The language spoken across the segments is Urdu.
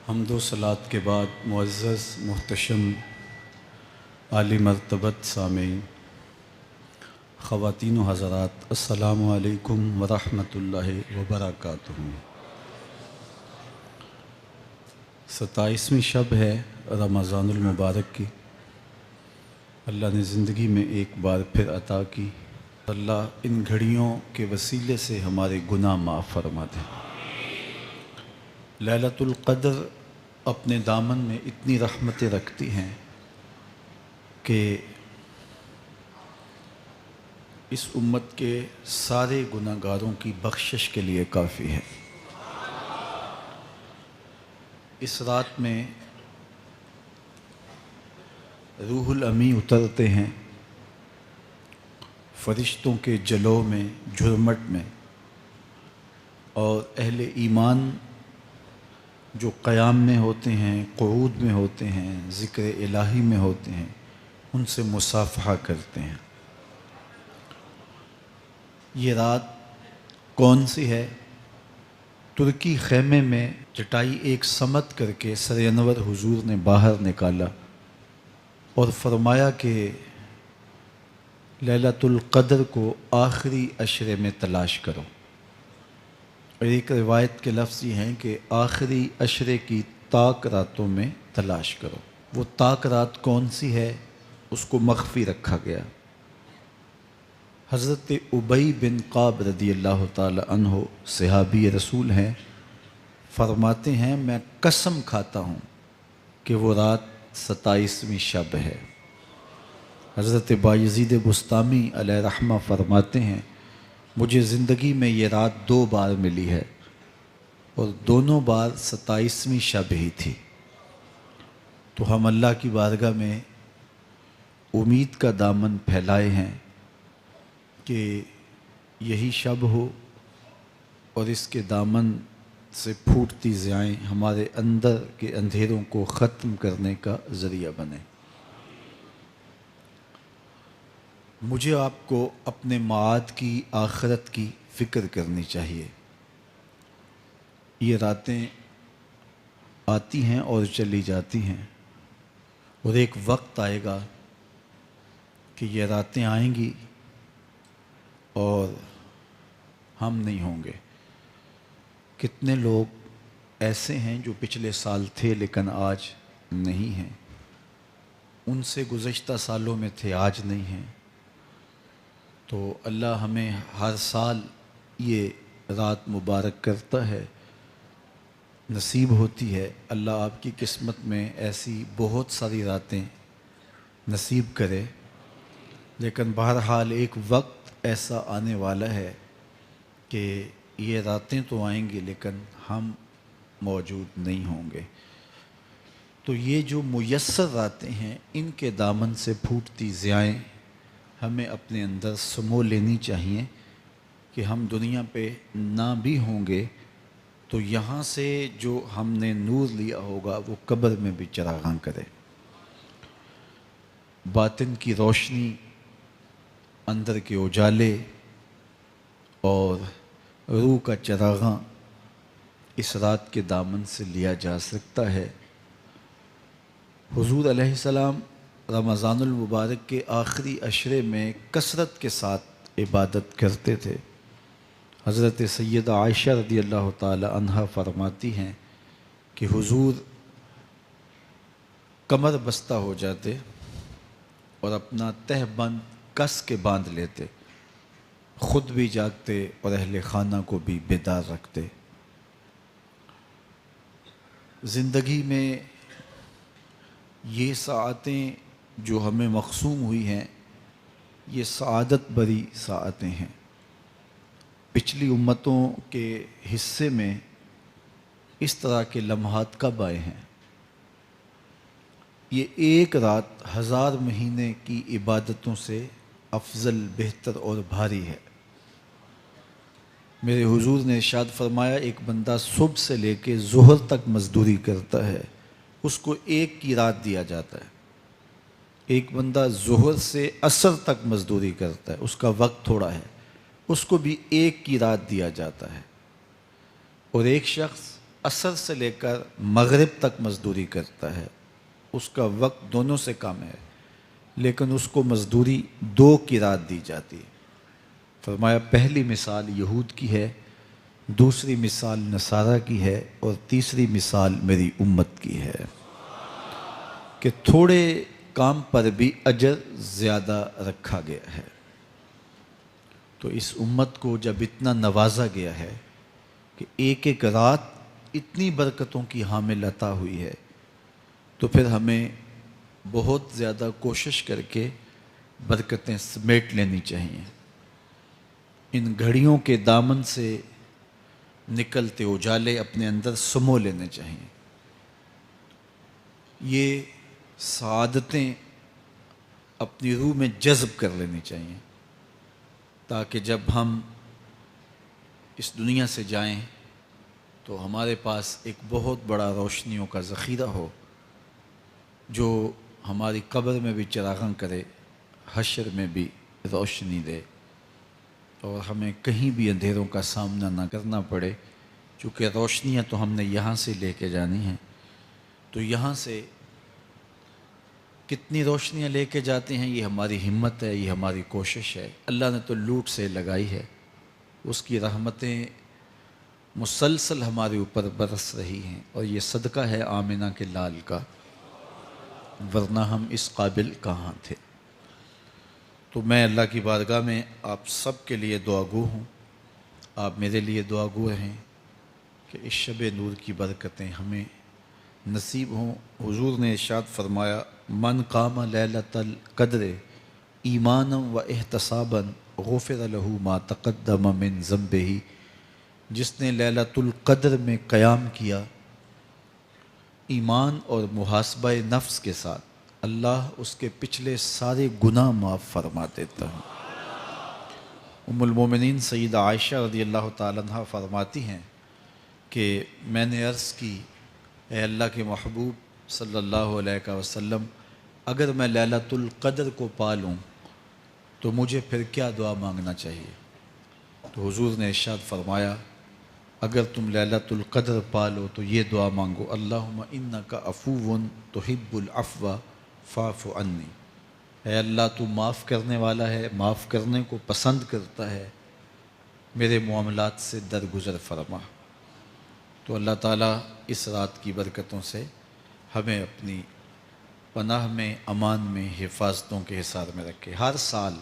حمد و صلات کے بعد معزز محتشم عالی مرتبت سامعین، خواتین و حضرات، السلام علیکم ورحمۃ اللہ وبرکاتہ۔ 27ویں شب ہے رمضان المبارک کی۔ اللہ نے زندگی میں ایک بار پھر عطا کی۔ اللہ ان گھڑیوں کے وسیلے سے ہمارے گناہ معاف فرما دے۔ لیلۃ القدر اپنے دامن میں اتنی رحمتیں رکھتی ہیں کہ اس امت کے سارے گناہ گاروں کی بخشش کے لیے کافی ہے۔ اس رات میں روح الامی اترتے ہیں فرشتوں کے جلو میں، جھرمٹ میں، اور اہل ایمان جو قیام میں ہوتے ہیں، قعود میں ہوتے ہیں، ذکر الہی میں ہوتے ہیں، ان سے مصافحہ کرتے ہیں۔ یہ رات کون سی ہے؟ ترکی خیمے میں چٹائی ایک سمت کر کے سر انور حضور نے باہر نکالا اور فرمایا کہ لیلۃ القدر کو آخری عشرے میں تلاش کرو۔ اور ایک روایت کے لفظ یہ ہیں کہ آخری عشرے کی تاک راتوں میں تلاش کرو۔ وہ تاک رات کون سی ہے؟ اس کو مخفی رکھا گیا۔ حضرت ابی بن کعب رضی اللہ تعالی عنہ صحابی رسول ہیں، فرماتے ہیں میں قسم کھاتا ہوں کہ وہ رات 27ویں شب ہے۔ حضرت بایزید بسطامی علیہ رحمہ فرماتے ہیں مجھے زندگی میں یہ رات 2 بار ملی ہے اور دونوں بار 27ویں شب ہی تھی۔ تو ہم اللہ کی بارگاہ میں امید کا دامن پھیلائے ہیں کہ یہی شب ہو اور اس کے دامن سے پھوٹتی ضیائیں ہمارے اندر کے اندھیروں کو ختم کرنے کا ذریعہ بنے۔ مجھے آپ کو اپنے معاد کی، آخرت کی فکر کرنی چاہیے۔ یہ راتیں آتی ہیں اور چلی جاتی ہیں، اور ایک وقت آئے گا کہ یہ راتیں آئیں گی اور ہم نہیں ہوں گے۔ کتنے لوگ ایسے ہیں جو پچھلے سال تھے لیکن آج نہیں ہیں، ان سے گزشتہ سالوں میں تھے، آج نہیں ہیں۔ تو اللہ ہمیں ہر سال یہ رات مبارک کرتا ہے، نصیب ہوتی ہے۔ اللہ آپ کی قسمت میں ایسی بہت ساری راتیں نصیب کرے، لیکن بہرحال ایک وقت ایسا آنے والا ہے کہ یہ راتیں تو آئیں گی لیکن ہم موجود نہیں ہوں گے۔ تو یہ جو میسر راتیں ہیں، ان کے دامن سے پھوٹتی ضیائیں ہمیں اپنے اندر سمو لینی چاہیے کہ ہم دنیا پہ نہ بھی ہوں گے تو یہاں سے جو ہم نے نور لیا ہوگا وہ قبر میں بھی چراغاں کرے۔ باطن کی روشنی، اندر کے اجالے اور روح کا چراغاں اس رات کے دامن سے لیا جا سکتا ہے۔ حضور علیہ السلام رمضان المبارک کے آخری عشرے میں کثرت کے ساتھ عبادت کرتے تھے۔ حضرت سیدہ عائشہ رضی اللہ تعالی عنہا فرماتی ہیں کہ حضور کمر بستہ ہو جاتے اور اپنا تہ بند کس کے باندھ لیتے، خود بھی جاگتے اور اہل خانہ کو بھی بیدار رکھتے۔ زندگی میں یہ ساعتیں جو ہمیں مقسوم ہوئی ہیں، یہ سعادت بری ساعتیں ہیں۔ پچھلی امتوں کے حصے میں اس طرح کے لمحات کب آئے ہیں؟ یہ ایک رات 1000 مہینے کی عبادتوں سے افضل، بہتر اور بھاری ہے۔ میرے حضور نے ارشاد فرمایا ایک بندہ صبح سے لے کے ظہر تک مزدوری کرتا ہے، اس کو ایک کی رات دیا جاتا ہے۔ ایک بندہ ظہر سے عصر تک مزدوری کرتا ہے، اس کا وقت تھوڑا ہے، اس کو بھی ایک کی رات دیا جاتا ہے۔ اور ایک شخص عصر سے لے کر مغرب تک مزدوری کرتا ہے، اس کا وقت دونوں سے کم ہے، لیکن اس کو مزدوری 2 قیراط دی جاتی ہے۔ فرمایا پہلی مثال یہود کی ہے، دوسری مثال نصارہ کی ہے، اور تیسری مثال میری امت کی ہے کہ تھوڑے کام پر بھی اجر زیادہ رکھا گیا ہے۔ تو اس امت کو جب اتنا نوازا گیا ہے کہ ایک ایک رات اتنی برکتوں کی حامل عطا ہوئی ہے، تو پھر ہمیں بہت زیادہ کوشش کر کے برکتیں سمیٹ لینی چاہیے۔ ان گھڑیوں کے دامن سے نکلتے اجالے اپنے اندر سمو لینے چاہیے۔ یہ سعادتیں اپنی روح میں جذب کر لینی چاہیے، تاکہ جب ہم اس دنیا سے جائیں تو ہمارے پاس ایک بہت بڑا روشنیوں کا ذخیرہ ہو، جو ہماری قبر میں بھی چراغاں کرے، حشر میں بھی روشنی دے، اور ہمیں کہیں بھی اندھیروں کا سامنا نہ کرنا پڑے، چونکہ روشنیاں تو ہم نے یہاں سے لے کے جانی ہیں۔ تو یہاں سے کتنی روشنیاں لے کے جاتے ہیں، یہ ہماری ہمت ہے، یہ ہماری کوشش ہے۔ اللہ نے تو لوٹ سے لگائی ہے، اس کی رحمتیں مسلسل ہمارے اوپر برس رہی ہیں، اور یہ صدقہ ہے آمنہ کے لال کا، ورنہ ہم اس قابل کہاں تھے۔ تو میں اللہ کی بارگاہ میں آپ سب کے لیے دعا گو ہوں، آپ میرے لیے دعا گو رہیں کہ اس شب نور کی برکتیں ہمیں نصیب ہوں۔ حضور نے ارشاد فرمایا من قام لیلۃ القدر ایمانا و احتسابا غفر له ما تقدم من ذنبہ، جس نے لیلۃ القدر میں قیام کیا ایمان اور محاسبہ نفس کے ساتھ، اللہ اس کے پچھلے سارے گناہ معاف فرما دیتا ہے۔ ام المومنین سیدہ عائشہ رضی اللہ تعالیٰ عنہ فرماتی ہیں کہ میں نے عرض کی اے اللہ کے محبوب صلی اللہ علیہ وسلم، اگر میں لیلۃ القدر کو پا لوں تو مجھے پھر کیا دعا مانگنا چاہیے؟ تو حضور نے ارشاد فرمایا اگر تم لیلۃ القدر پا لو تو یہ دعا مانگو اللہم انک عفو تحب العفو فاعف عنی، اے اللہ تو معاف کرنے والا ہے، معاف کرنے کو پسند کرتا ہے، میرے معاملات سے درگزر فرما۔ تو اللہ تعالیٰ اس رات کی برکتوں سے ہمیں اپنی پناہ میں، امان میں، حفاظتوں کے حصار میں رکھے۔ ہر سال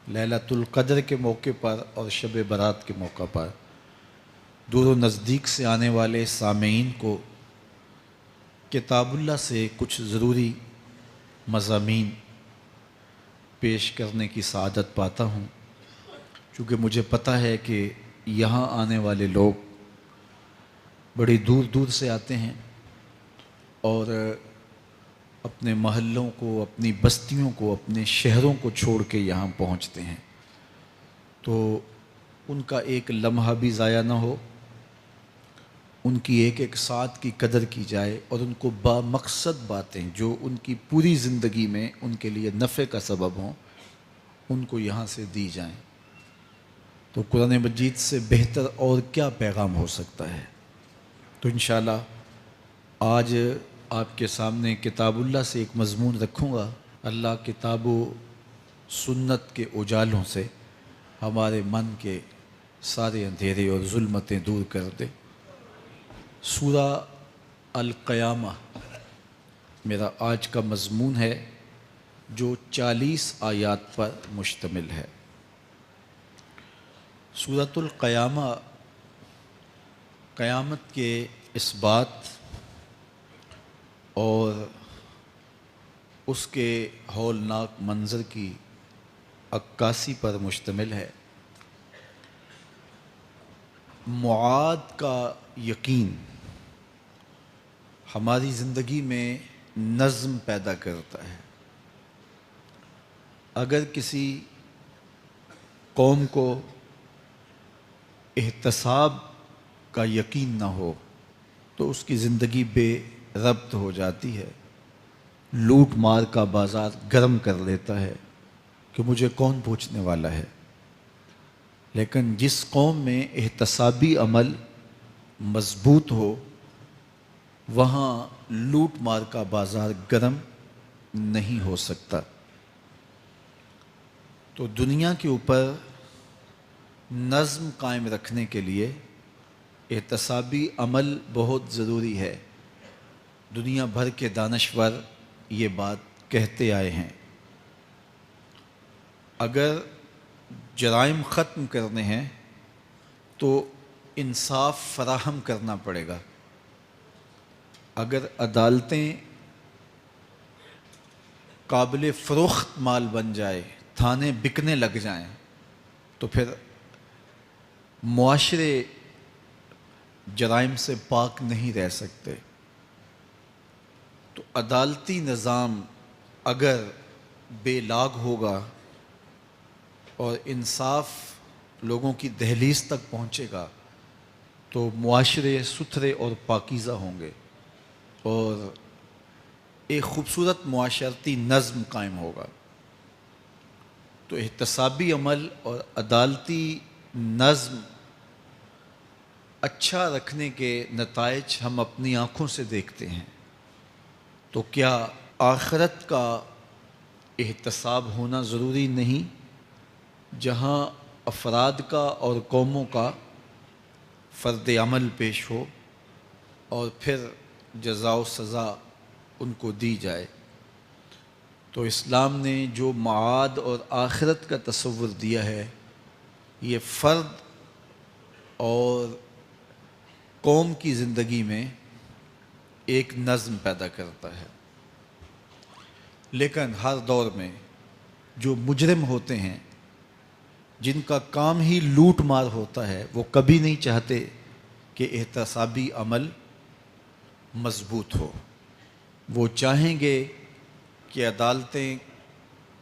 لیلۃ القدر کے موقع پر اور شب برات کے موقع پر دور و نزدیک سے آنے والے سامعین کو کتاب اللہ سے کچھ ضروری مضامین پیش کرنے کی سعادت پاتا ہوں، چونکہ مجھے پتہ ہے کہ یہاں آنے والے لوگ بڑی دور دور سے آتے ہیں اور اپنے محلوں کو، اپنی بستیوں کو، اپنے شہروں کو چھوڑ کے یہاں پہنچتے ہیں، تو ان کا ایک لمحہ بھی ضائع نہ ہو، ان کی ایک ایک ساتھ کی قدر کی جائے، اور ان کو بامقصد باتیں جو ان کی پوری زندگی میں ان کے لیے نفع کا سبب ہوں، ان کو یہاں سے دی جائیں۔ تو قرآن مجید سے بہتر اور کیا پیغام ہو سکتا ہے؟ تو انشاءاللہ آج آپ کے سامنے کتاب اللہ سے ایک مضمون رکھوں گا، اللہ کتاب و سنت کے اجالوں سے ہمارے من کے سارے اندھیرے اور ظلمتیں دور کر دے۔ سورہ القیامہ میرا آج کا مضمون ہے، جو 40 آیات پر مشتمل ہے۔ سورۃ القیامہ قیامت کے اس بات اور اس کے ہولناک منظر کی عکاسی پر مشتمل ہے۔ معاد کا یقین ہماری زندگی میں نظم پیدا کرتا ہے۔ اگر کسی قوم کو احتساب کا یقین نہ ہو تو اس کی زندگی بے ربط ہو جاتی ہے، لوٹ مار کا بازار گرم کر لیتا ہے کہ مجھے کون پوچھنے والا ہے۔ لیکن جس قوم میں احتسابی عمل مضبوط ہو وہاں لوٹ مار کا بازار گرم نہیں ہو سکتا۔ تو دنیا کے اوپر نظم قائم رکھنے کے لیے احتسابی عمل بہت ضروری ہے۔ دنیا بھر کے دانشور یہ بات کہتے آئے ہیں۔ اگر جرائم ختم کرنے ہیں تو انصاف فراہم کرنا پڑے گا۔ اگر عدالتیں قابل فروخت مال بن جائے، تھانے بکنے لگ جائیں، تو پھر معاشرے جرائم سے پاک نہیں رہ سکتے۔ تو عدالتی نظام اگر بے لاگ ہوگا اور انصاف لوگوں کی دہلیز تک پہنچے گا تو معاشرے ستھرے اور پاکیزہ ہوں گے اور ایک خوبصورت معاشرتی نظم قائم ہوگا۔ تو احتسابی عمل اور عدالتی نظم اچھا رکھنے کے نتائج ہم اپنی آنکھوں سے دیکھتے ہیں۔ تو کیا آخرت کا احتساب ہونا ضروری نہیں، جہاں افراد کا اور قوموں کا فرد عمل پیش ہو اور پھر جزا و سزا ان کو دی جائے؟ تو اسلام نے جو معاد اور آخرت کا تصور دیا ہے، یہ فرد اور قوم کی زندگی میں ایک نظم پیدا کرتا ہے۔ لیکن ہر دور میں جو مجرم ہوتے ہیں، جن کا کام ہی لوٹ مار ہوتا ہے، وہ کبھی نہیں چاہتے کہ احتسابی عمل مضبوط ہو۔ وہ چاہیں گے کہ عدالتیں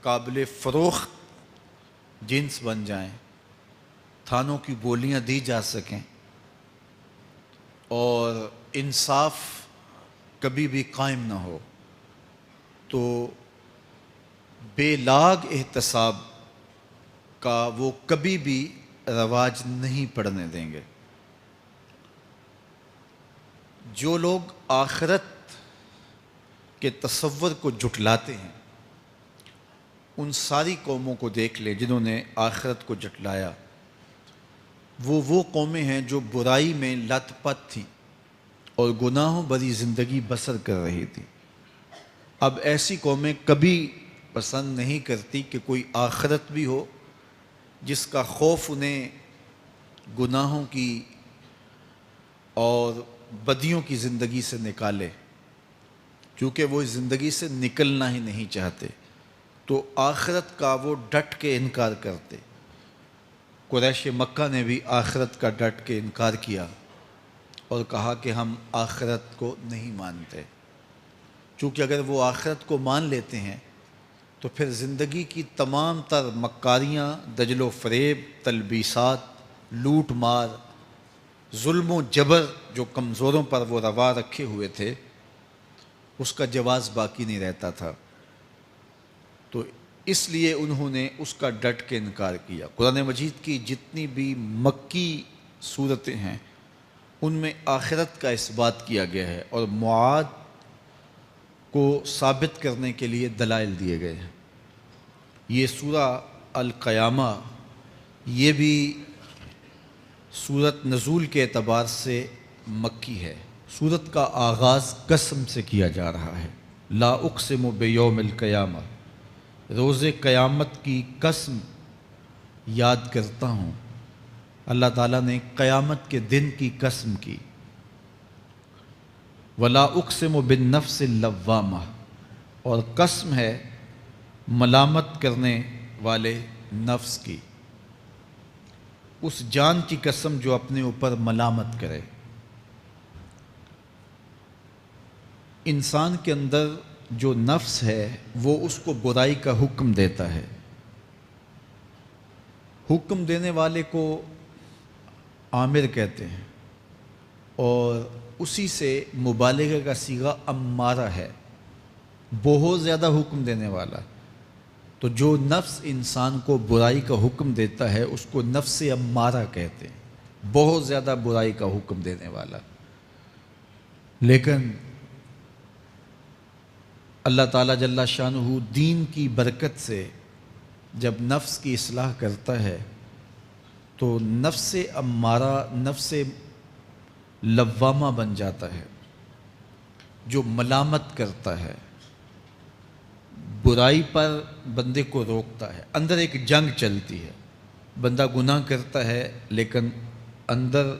قابل فروخت جنس بن جائیں، تھانوں کی بولیاں دی جا سکیں اور انصاف کبھی بھی قائم نہ ہو۔ تو بے لاگ احتساب کا وہ کبھی بھی رواج نہیں پڑنے دیں گے۔ جو لوگ آخرت کے تصور کو جھٹلاتے ہیں، ان ساری قوموں کو دیکھ لیں جنہوں نے آخرت کو جھٹلایا۔ وہ قومیں ہیں جو برائی میں لت پت تھیں اور گناہوں بھری زندگی بسر کر رہی تھیں۔ اب ایسی قومیں کبھی پسند نہیں کرتی کہ کوئی آخرت بھی ہو جس کا خوف انہیں گناہوں کی اور بدیوں کی زندگی سے نکالے، کیونکہ وہ اس زندگی سے نکلنا ہی نہیں چاہتے۔ تو آخرت کا وہ ڈٹ کے انکار کرتے۔ قریش مکہ نے بھی آخرت کا ڈٹ کے انکار کیا اور کہا کہ ہم آخرت کو نہیں مانتے، چونکہ اگر وہ آخرت کو مان لیتے ہیں تو پھر زندگی کی تمام تر مکاریاں، دجل و فریب، تلبیسات، لوٹ مار، ظلم و جبر جو کمزوروں پر وہ روا رکھے ہوئے تھے، اس کا جواز باقی نہیں رہتا تھا۔ تو اس لیے انہوں نے اس کا ڈٹ کے انکار کیا۔ قرآن مجید کی جتنی بھی مکی صورتیں ہیں ان میں آخرت کا اثبات کیا گیا ہے اور معاد کو ثابت کرنے کے لیے دلائل دیے گئے ہیں۔ یہ سورہ القیامہ، یہ بھی سورت نزول کے اعتبار سے مکی ہے۔ سورت کا آغاز قسم سے کیا جا رہا ہے، لا اقسم بیوم القیامہ، روز قیامت کی قسم یاد کرتا ہوں۔ اللہ تعالیٰ نے قیامت کے دن کی قسم کی۔ ولا اقسم بالنفس اللوامہ، اور قسم ہے ملامت کرنے والے نفس کی، اس جان کی قسم جو اپنے اوپر ملامت کرے۔ انسان کے اندر جو نفس ہے وہ اس کو برائی کا حکم دیتا ہے۔ حکم دینے والے کو آمر کہتے ہیں اور اسی سے مبالغہ کا صیغہ امارہ ہے، بہت زیادہ حکم دینے والا۔ تو جو نفس انسان کو برائی کا حکم دیتا ہے اس کو نفس امارہ کہتے ہیں۔ بہت زیادہ برائی کا حکم دینے والا. لیکن اللہ تعالیٰ جل شانہ دین کی برکت سے جب نفس کی اصلاح کرتا ہے تو نفس امارہ نفس لوامہ بن جاتا ہے، جو ملامت کرتا ہے، برائی پر بندے کو روکتا ہے. اندر ایک جنگ چلتی ہے، بندہ گناہ کرتا ہے لیکن اندر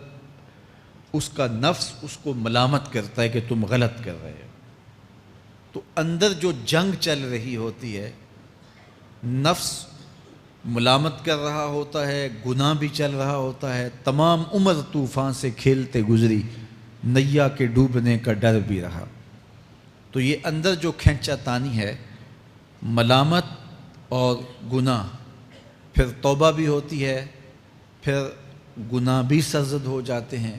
اس کا نفس اس کو ملامت کرتا ہے کہ تم غلط کر رہے ہو. تو اندر جو جنگ چل رہی ہوتی ہے، نفس ملامت کر رہا ہوتا ہے، گناہ بھی چل رہا ہوتا ہے، تمام عمر طوفان سے کھیلتے گزری، نیا کے ڈوبنے کا ڈر بھی رہا. تو یہ اندر جو کھینچا تانی ہے، ملامت اور گناہ، پھر توبہ بھی ہوتی ہے، پھر گناہ بھی سرزد ہو جاتے ہیں.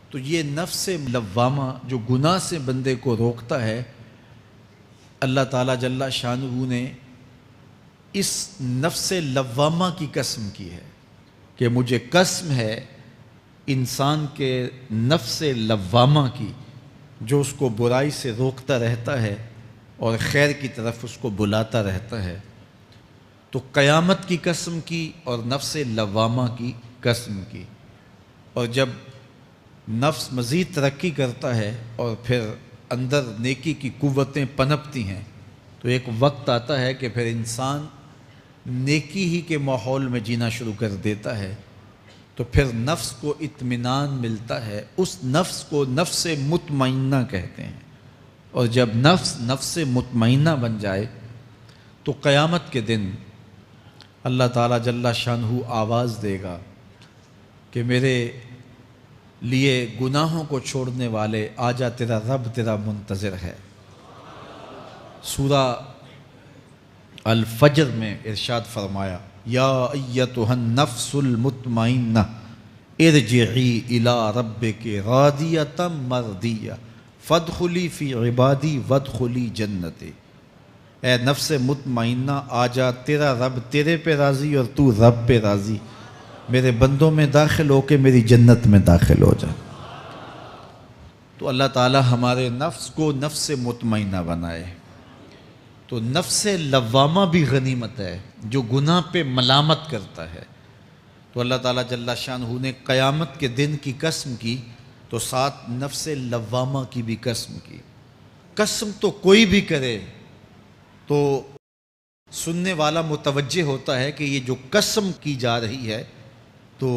تو یہ نفس لوامہ جو گناہ سے بندے کو روکتا ہے، اللہ تعالیٰ جل شانہ نے اس نفس لوامہ کی قسم کی ہے کہ مجھے قسم ہے انسان کے نفس لوامہ کی، جو اس کو برائی سے روکتا رہتا ہے اور خیر کی طرف اس کو بلاتا رہتا ہے. تو قیامت کی قسم کی اور نفس لوامہ کی قسم کی. اور جب نفس مزید ترقی کرتا ہے اور پھر اندر نیکی کی قوتیں پنپتی ہیں تو ایک وقت آتا ہے کہ پھر انسان نیکی ہی کے ماحول میں جینا شروع کر دیتا ہے. تو پھر نفس کو اطمینان ملتا ہے، اس نفس کو نفس مطمئنہ کہتے ہیں. اور جب نفس مطمئنہ بن جائے تو قیامت کے دن اللہ تعالیٰ جل شانہ آواز دے گا کہ میرے لیے گناہوں کو چھوڑنے والے آجا، تیرا رب تیرا منتظر ہے. سورہ الفجر میں ارشاد فرمایا، یا ایتھا النفس المطمئنہ ارجعی الی ربک راضیۃ مرضیہ فادخلی فی عبادی وادخلی جنتی. اے نفس مطمئنہ آجا، تیرا رب تیرے پہ راضی اور تو رب پہ راضی، میرے بندوں میں داخل ہو کے میری جنت میں داخل ہو جا. تو اللہ تعالی ہمارے نفس کو نفس مطمئنہ بنائے. تو نفس لوامہ بھی غنیمت ہے، جو گناہ پہ ملامت کرتا ہے. تو اللہ تعالیٰ جل شانہ نے قیامت کے دن کی قسم کی تو ساتھ نفس لوامہ کی بھی قسم کی. قسم تو کوئی بھی کرے تو سننے والا متوجہ ہوتا ہے کہ یہ جو قسم کی جا رہی ہے تو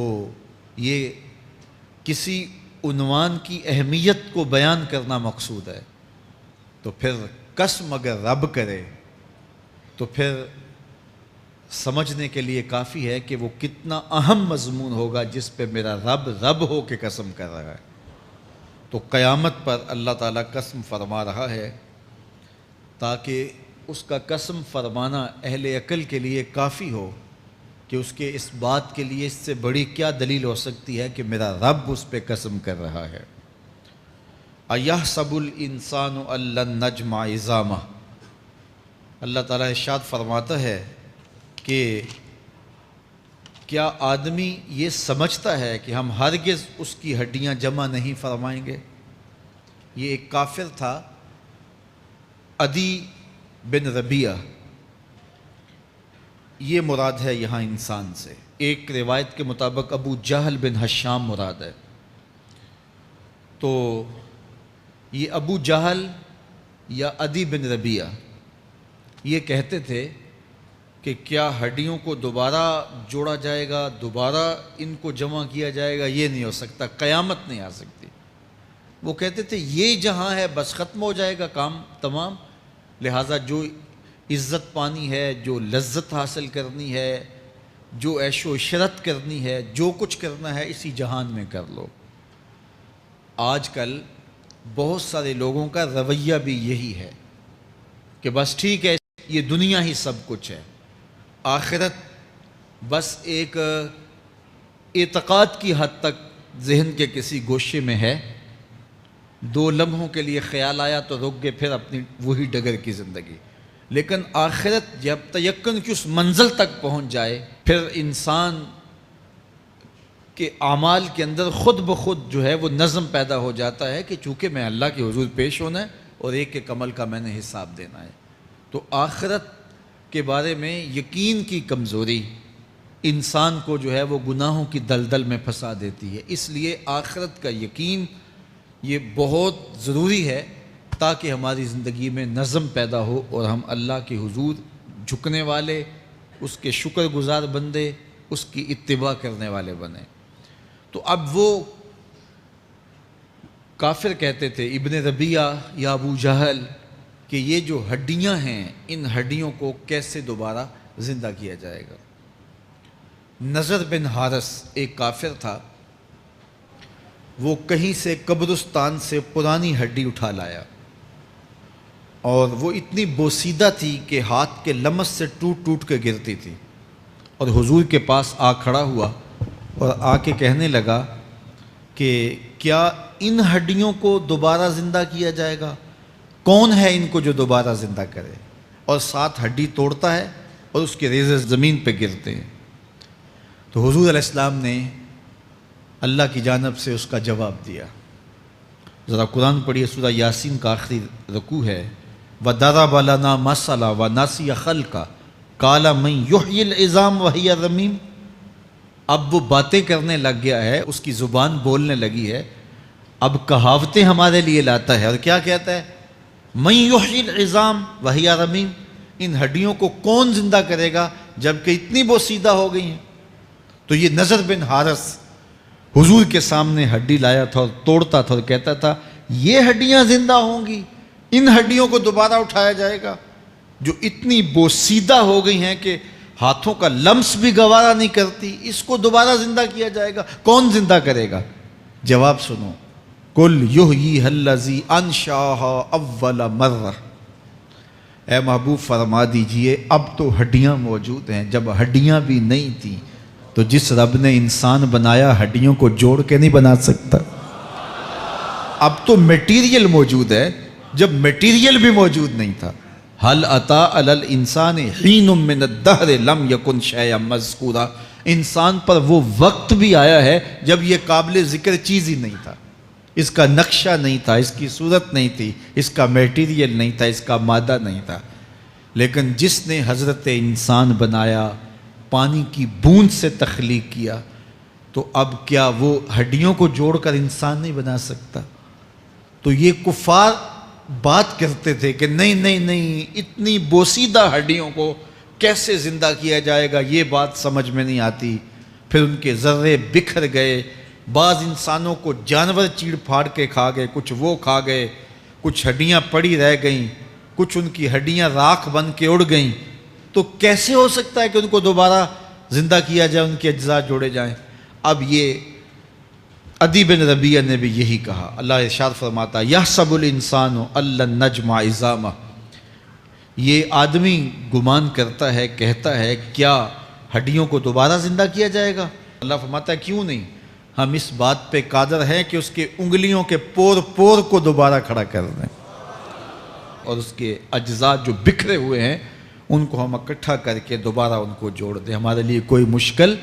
یہ کسی عنوان کی اہمیت کو بیان کرنا مقصود ہے. تو پھر قسم اگر رب کرے تو پھر سمجھنے کے لیے کافی ہے کہ وہ کتنا اہم مضمون ہوگا جس پہ میرا رب ہو کے قسم کر رہا ہے. تو قیامت پر اللہ تعالیٰ قسم فرما رہا ہے تاکہ اس کا قسم فرمانا اہل عقل کے لیے کافی ہو کہ اس کے اس بات کے لیے اس سے بڑی کیا دلیل ہو سکتی ہے کہ میرا رب اس پہ قسم کر رہا ہے. اَيَحْسَبُ الْإِنسَانُ أَن لَّن نَّجْمَعَ عِظَامَهُ. اللہ تعالیٰ ارشاد فرماتا ہے کہ کیا آدمی یہ سمجھتا ہے کہ ہم ہرگز اس کی ہڈیاں جمع نہیں فرمائیں گے. یہ ایک کافر تھا، عدی بن ربیعہ، یہ مراد ہے یہاں انسان سے. ایک روایت کے مطابق ابو جہل بن ہشام مراد ہے. تو یہ ابو جہل یا عدی بن ربیعہ یہ کہتے تھے کہ کیا ہڈیوں کو دوبارہ جوڑا جائے گا، دوبارہ ان کو جمع کیا جائے گا؟ یہ نہیں ہو سکتا، قیامت نہیں آ سکتی. وہ کہتے تھے یہ جہاں ہے بس ختم ہو جائے گا کام تمام، لہٰذا جو عزت پانی ہے، جو لذت حاصل کرنی ہے، جو عیش و عشرت کرنی ہے، جو کچھ کرنا ہے اسی جہان میں کر لو. آج کل بہت سارے لوگوں کا رویہ بھی یہی ہے کہ بس ٹھیک ہے، یہ دنیا ہی سب کچھ ہے، آخرت بس ایک اعتقاد کی حد تک ذہن کے کسی گوشے میں ہے، 2 لمحوں کے لیے خیال آیا تو رک گئے، پھر اپنی وہی ڈگر کی زندگی. لیکن آخرت جب تیقن کی اس منزل تک پہنچ جائے پھر انسان کہ اعمال کے اندر خود بخود جو ہے وہ نظم پیدا ہو جاتا ہے کہ چونکہ میں اللہ کے حضور پیش ہونا ہے اور ایک ایک عمل کا میں نے حساب دینا ہے۔ تو آخرت کے بارے میں یقین کی کمزوری انسان کو جو ہے وہ گناہوں کی دلدل میں پھنسا دیتی ہے۔ اس لیے آخرت کا یقین یہ بہت ضروری ہے تاکہ ہماری زندگی میں نظم پیدا ہو اور ہم اللہ کے حضور جھکنے والے، اس کے شکر گزار بندے، اس کی اتباع کرنے والے بنیں۔ تو اب وہ کافر کہتے تھے ابن ربیعہ یا ابو جہل کہ یہ جو ہڈیاں ہیں ان ہڈیوں کو کیسے دوبارہ زندہ کیا جائے گا۔ نضر بن حارث ایک کافر تھا، وہ کہیں سے قبرستان سے پرانی ہڈی اٹھا لایا اور وہ اتنی بوسیدہ تھی کہ ہاتھ کے لمس سے ٹوٹ ٹوٹ کے گرتی تھی، اور حضور کے پاس آ کھڑا ہوا اور آ کے کہنے لگا کہ کیا ان ہڈیوں کو دوبارہ زندہ کیا جائے گا؟ کون ہے ان کو جو دوبارہ زندہ کرے؟ اور ساتھ ہڈی توڑتا ہے اور اس کے ریزے زمین پہ گرتے ہیں۔ تو حضور علیہ السلام نے اللہ کی جانب سے اس کا جواب دیا۔ ذرا قرآن پڑھیے، سورہ یاسین کا آخری رکوع ہے، وَضَرَبَ لَنَا مَثَلًا وَنَسِیَ خَلْقَهُ قَالَ مَن يُحْيِي الْعِظَامَ وَهِيَ رَمِيمٌ۔ اب وہ باتیں کرنے لگ گیا ہے، اس کی زبان بولنے لگی ہے، اب کہاوتیں ہمارے لیے لاتا ہے، اور کیا کہتا ہے؟ مَن يُحْيِي الْعِظَامَ وَهِيَ رَمِيمٌ، ان ہڈیوں کو کون زندہ کرے گا جبکہ اتنی بوسیدہ ہو گئی ہیں۔ تو یہ نضر بن حارث حضور کے سامنے ہڈی لایا تھا اور توڑتا تھا اور کہتا تھا یہ ہڈیاں زندہ ہوں گی، ان ہڈیوں کو دوبارہ اٹھایا جائے گا جو اتنی بوسیدہ ہو گئی ہیں کہ ہاتھوں کا لمس بھی گوارا نہیں کرتی، اس کو دوبارہ زندہ کیا جائے گا، کون زندہ کرے گا؟ جواب سنو، قُلْ يُحْيِيهَا الَّذِي أَنشَأَهَا أَوَّلَ مَرَّةٍ، اے محبوب فرما دیجئے اب تو ہڈیاں موجود ہیں، جب ہڈیاں بھی نہیں تھیں تو جس رب نے انسان بنایا ہڈیوں کو جوڑ کے نہیں بنا سکتا۔ اب تو میٹیریل موجود ہے جب میٹیریل بھی موجود نہیں تھا۔ هل أتى على الإنسان حين من الدهر لم يكن شيئا مذكورا، انسان پر وہ وقت بھی آیا ہے جب یہ قابل ذکر چیز ہی نہیں تھا، اس کا نقشہ نہیں تھا، اس کی صورت نہیں تھی، اس کا میٹیریل نہیں تھا، اس کا مادہ نہیں تھا، لیکن جس نے حضرت انسان بنایا، پانی کی بوند سے تخلیق کیا، تو اب کیا وہ ہڈیوں کو جوڑ کر انسان نہیں بنا سکتا؟ تو یہ کفار بات کرتے تھے کہ نہیں نہیں نہیں، اتنی بوسیدہ ہڈیوں کو کیسے زندہ کیا جائے گا، یہ بات سمجھ میں نہیں آتی۔ پھر ان کے ذرے بکھر گئے، بعض انسانوں کو جانور چیڑ پھاڑ کے کھا گئے، کچھ وہ کھا گئے، کچھ ہڈیاں پڑی رہ گئیں، کچھ ان کی ہڈیاں راکھ بن کے اڑ گئیں۔ تو کیسے ہو سکتا ہے کہ ان کو دوبارہ زندہ کیا جائے، ان کے اجزاء جوڑے جائیں؟ اب یہ عدی بن ربیعہ نے بھی یہی کہا۔ اللہ ارشاد فرماتا یحسب الانسان ان لن نجمع عظامہ، یہ آدمی گمان کرتا ہے، کہتا ہے کیا ہڈیوں کو دوبارہ زندہ کیا جائے گا؟ اللہ فرماتا ہے کیوں نہیں، ہم اس بات پہ قادر ہیں کہ اس کے انگلیوں کے پور پور کو دوبارہ کھڑا کر دیں، اور اس کے اجزاء جو بکھرے ہوئے ہیں ان کو ہم اکٹھا کر کے دوبارہ ان کو جوڑ دیں، ہمارے لیے کوئی مشکل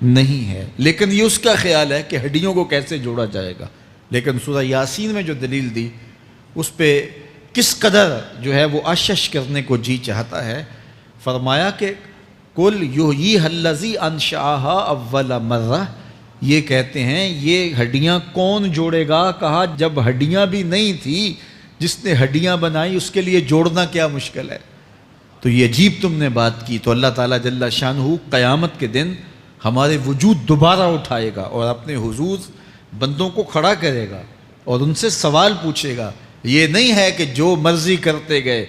نہیں ہے۔ لیکن یہ اس کا خیال ہے کہ ہڈیوں کو کیسے جوڑا جائے گا، لیکن سورہ یاسین میں جو دلیل دی اس پہ کس قدر جو ہے وہ اشش کرنے کو جی چاہتا ہے۔ فرمایا کہ قُلْ يُحْيِيهَا الَّذِي أَنشَأَهَا أَوَّلَ مَرَّةٍ، یہ کہتے ہیں یہ ہڈیاں کون جوڑے گا؟ کہا جب ہڈیاں بھی نہیں تھی، جس نے ہڈیاں بنائی اس کے لیے جوڑنا کیا مشکل ہے؟ تو یہ عجیب تم نے بات کی۔ تو اللہ تعالیٰ جل شانہ قیامت کے دن ہمارے وجود دوبارہ اٹھائے گا اور اپنے حضور بندوں کو کھڑا کرے گا اور ان سے سوال پوچھے گا۔ یہ نہیں ہے کہ جو مرضی کرتے گئے،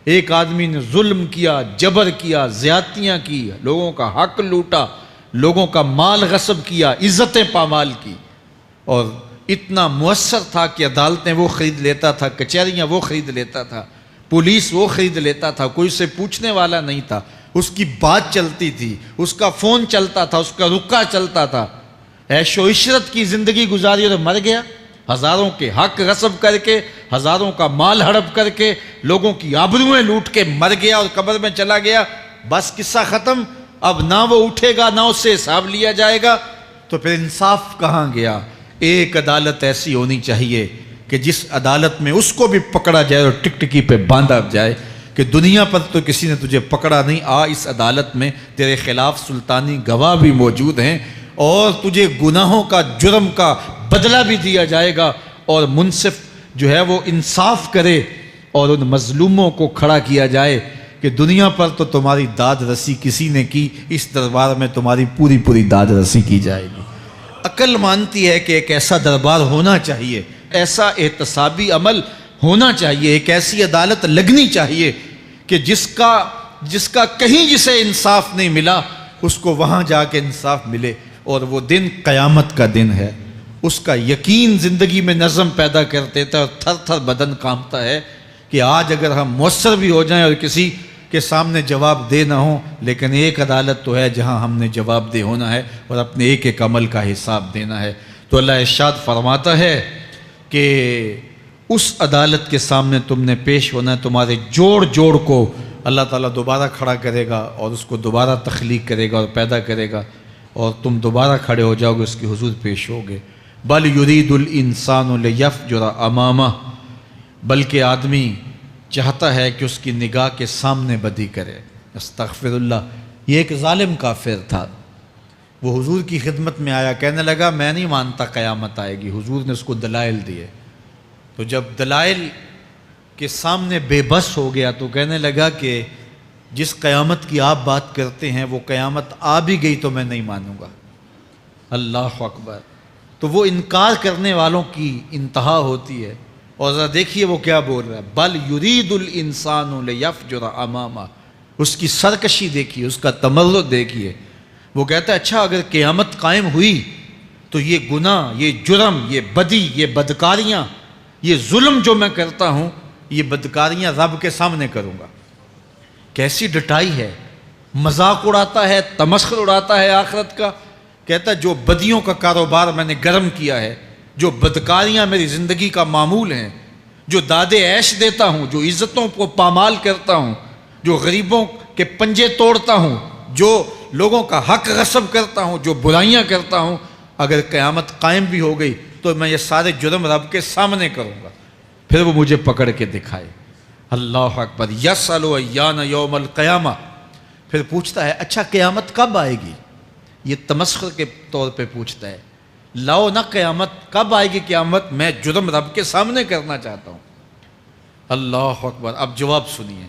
ایک آدمی نے ظلم کیا، جبر کیا، زیادتیاں کی، لوگوں کا حق لوٹا، لوگوں کا مال غصب کیا، عزتیں پامال کی، اور اتنا مؤثر تھا کہ عدالتیں وہ خرید لیتا تھا، کچہریاں وہ خرید لیتا تھا، پولیس وہ خرید لیتا تھا، کوئی سے پوچھنے والا نہیں تھا، اس کی بات چلتی تھی، اس کا فون چلتا تھا، اس کا رکا چلتا تھا، عیش و عشرت کی زندگی گزاری اور مر گیا، ہزاروں کے حق غصب کر کے، ہزاروں کا مال ہڑپ کر کے، لوگوں کی آبروئیں لوٹ کے مر گیا اور قبر میں چلا گیا، بس قصہ ختم۔ اب نہ وہ اٹھے گا، نہ اس سے حساب لیا جائے گا، تو پھر انصاف کہاں گیا؟ ایک عدالت ایسی ہونی چاہیے کہ جس عدالت میں اس کو بھی پکڑا جائے اور ٹکٹکی پہ باندھا جائے کہ دنیا پر تو کسی نے تجھے پکڑا نہیں، آ اس عدالت میں تیرے خلاف سلطانی گواہ بھی موجود ہیں اور تجھے گناہوں کا، جرم کا بدلہ بھی دیا جائے گا، اور منصف جو ہے وہ انصاف کرے اور ان مظلوموں کو کھڑا کیا جائے کہ دنیا پر تو تمہاری داد رسی کسی نے کی، اس دربار میں تمہاری پوری پوری داد رسی کی جائے گی۔ عقل مانتی ہے کہ ایک ایسا دربار ہونا چاہیے، ایسا احتسابی عمل ہونا چاہیے، ایک ایسی عدالت لگنی چاہیے کہ جس کا کہیں جسے انصاف نہیں ملا اس کو وہاں جا کے انصاف ملے، اور وہ دن قیامت کا دن ہے۔ اس کا یقین زندگی میں نظم پیدا کر دیتا ہے اور تھر تھر بدن کانپتا ہے کہ آج اگر ہم مؤثر بھی ہو جائیں اور کسی کے سامنے جواب دہ نہ ہوں، لیکن ایک عدالت تو ہے جہاں ہم نے جواب دہ ہونا ہے اور اپنے ایک ایک عمل کا حساب دینا ہے۔ تو اللہ ارشاد فرماتا ہے کہ اس عدالت کے سامنے تم نے پیش ہونا ہے، تمہارے جوڑ جوڑ کو اللہ تعالیٰ دوبارہ کھڑا کرے گا اور اس کو دوبارہ تخلیق کرے گا اور پیدا کرے گا، اور تم دوبارہ کھڑے ہو جاؤ گے، اس کے حضور پیش ہوگے۔ بل یرید الانسان لیفجر امامہ، بلکہ آدمی چاہتا ہے کہ اس کی نگاہ کے سامنے بدی کرے۔ استغفر اللہ۔ یہ ایک ظالم کافر تھا، وہ حضور کی خدمت میں آیا، کہنے لگا میں نہیں مانتا قیامت آئے گی۔ حضور نے اس کو دلائل دیے، تو جب دلائل کے سامنے بے بس ہو گیا تو کہنے لگا کہ جس قیامت کی آپ بات کرتے ہیں وہ قیامت آ بھی گئی تو میں نہیں مانوں گا۔ اللہ اکبر۔ تو وہ انکار کرنے والوں کی انتہا ہوتی ہے، اور ذرا دیکھیے وہ کیا بول رہا ہے، بل یرید الانسان لیفجر امامہ۔ اس کی سرکشی دیکھیے، اس کا تمرد دیکھیے۔ وہ کہتا ہے اچھا اگر قیامت قائم ہوئی تو یہ گناہ، یہ جرم، یہ بدی، یہ بدکاریاں، یہ ظلم جو میں کرتا ہوں، یہ بدکاریاں رب کے سامنے کروں گا۔ کیسی ڈٹائی ہے، مذاق اڑاتا ہے، تمسخر اڑاتا ہے آخرت کا۔ کہتا ہے جو بدیوں کا کاروبار میں نے گرم کیا ہے، جو بدکاریاں میری زندگی کا معمول ہیں، جو دادے عیش دیتا ہوں، جو عزتوں کو پامال کرتا ہوں، جو غریبوں کے پنجے توڑتا ہوں، جو لوگوں کا حق غصب کرتا ہوں، جو برائیاں کرتا ہوں، اگر قیامت قائم بھی ہو گئی تو میں یہ سارے جرم رب کے سامنے کروں گا، پھر وہ مجھے پکڑ کے دکھائے۔ اللہ اکبر۔ یسأل ایان یوم القیامہ۔ پھر پوچھتا ہے اچھا قیامت کب آئے گی؟ یہ تمسخر کے طور پہ پوچھتا ہے، لاؤ نہ قیامت، کب آئے گی قیامت؟ میں جرم رب کے سامنے کرنا چاہتا ہوں۔ اللہ اکبر۔ اب جواب سنیے۔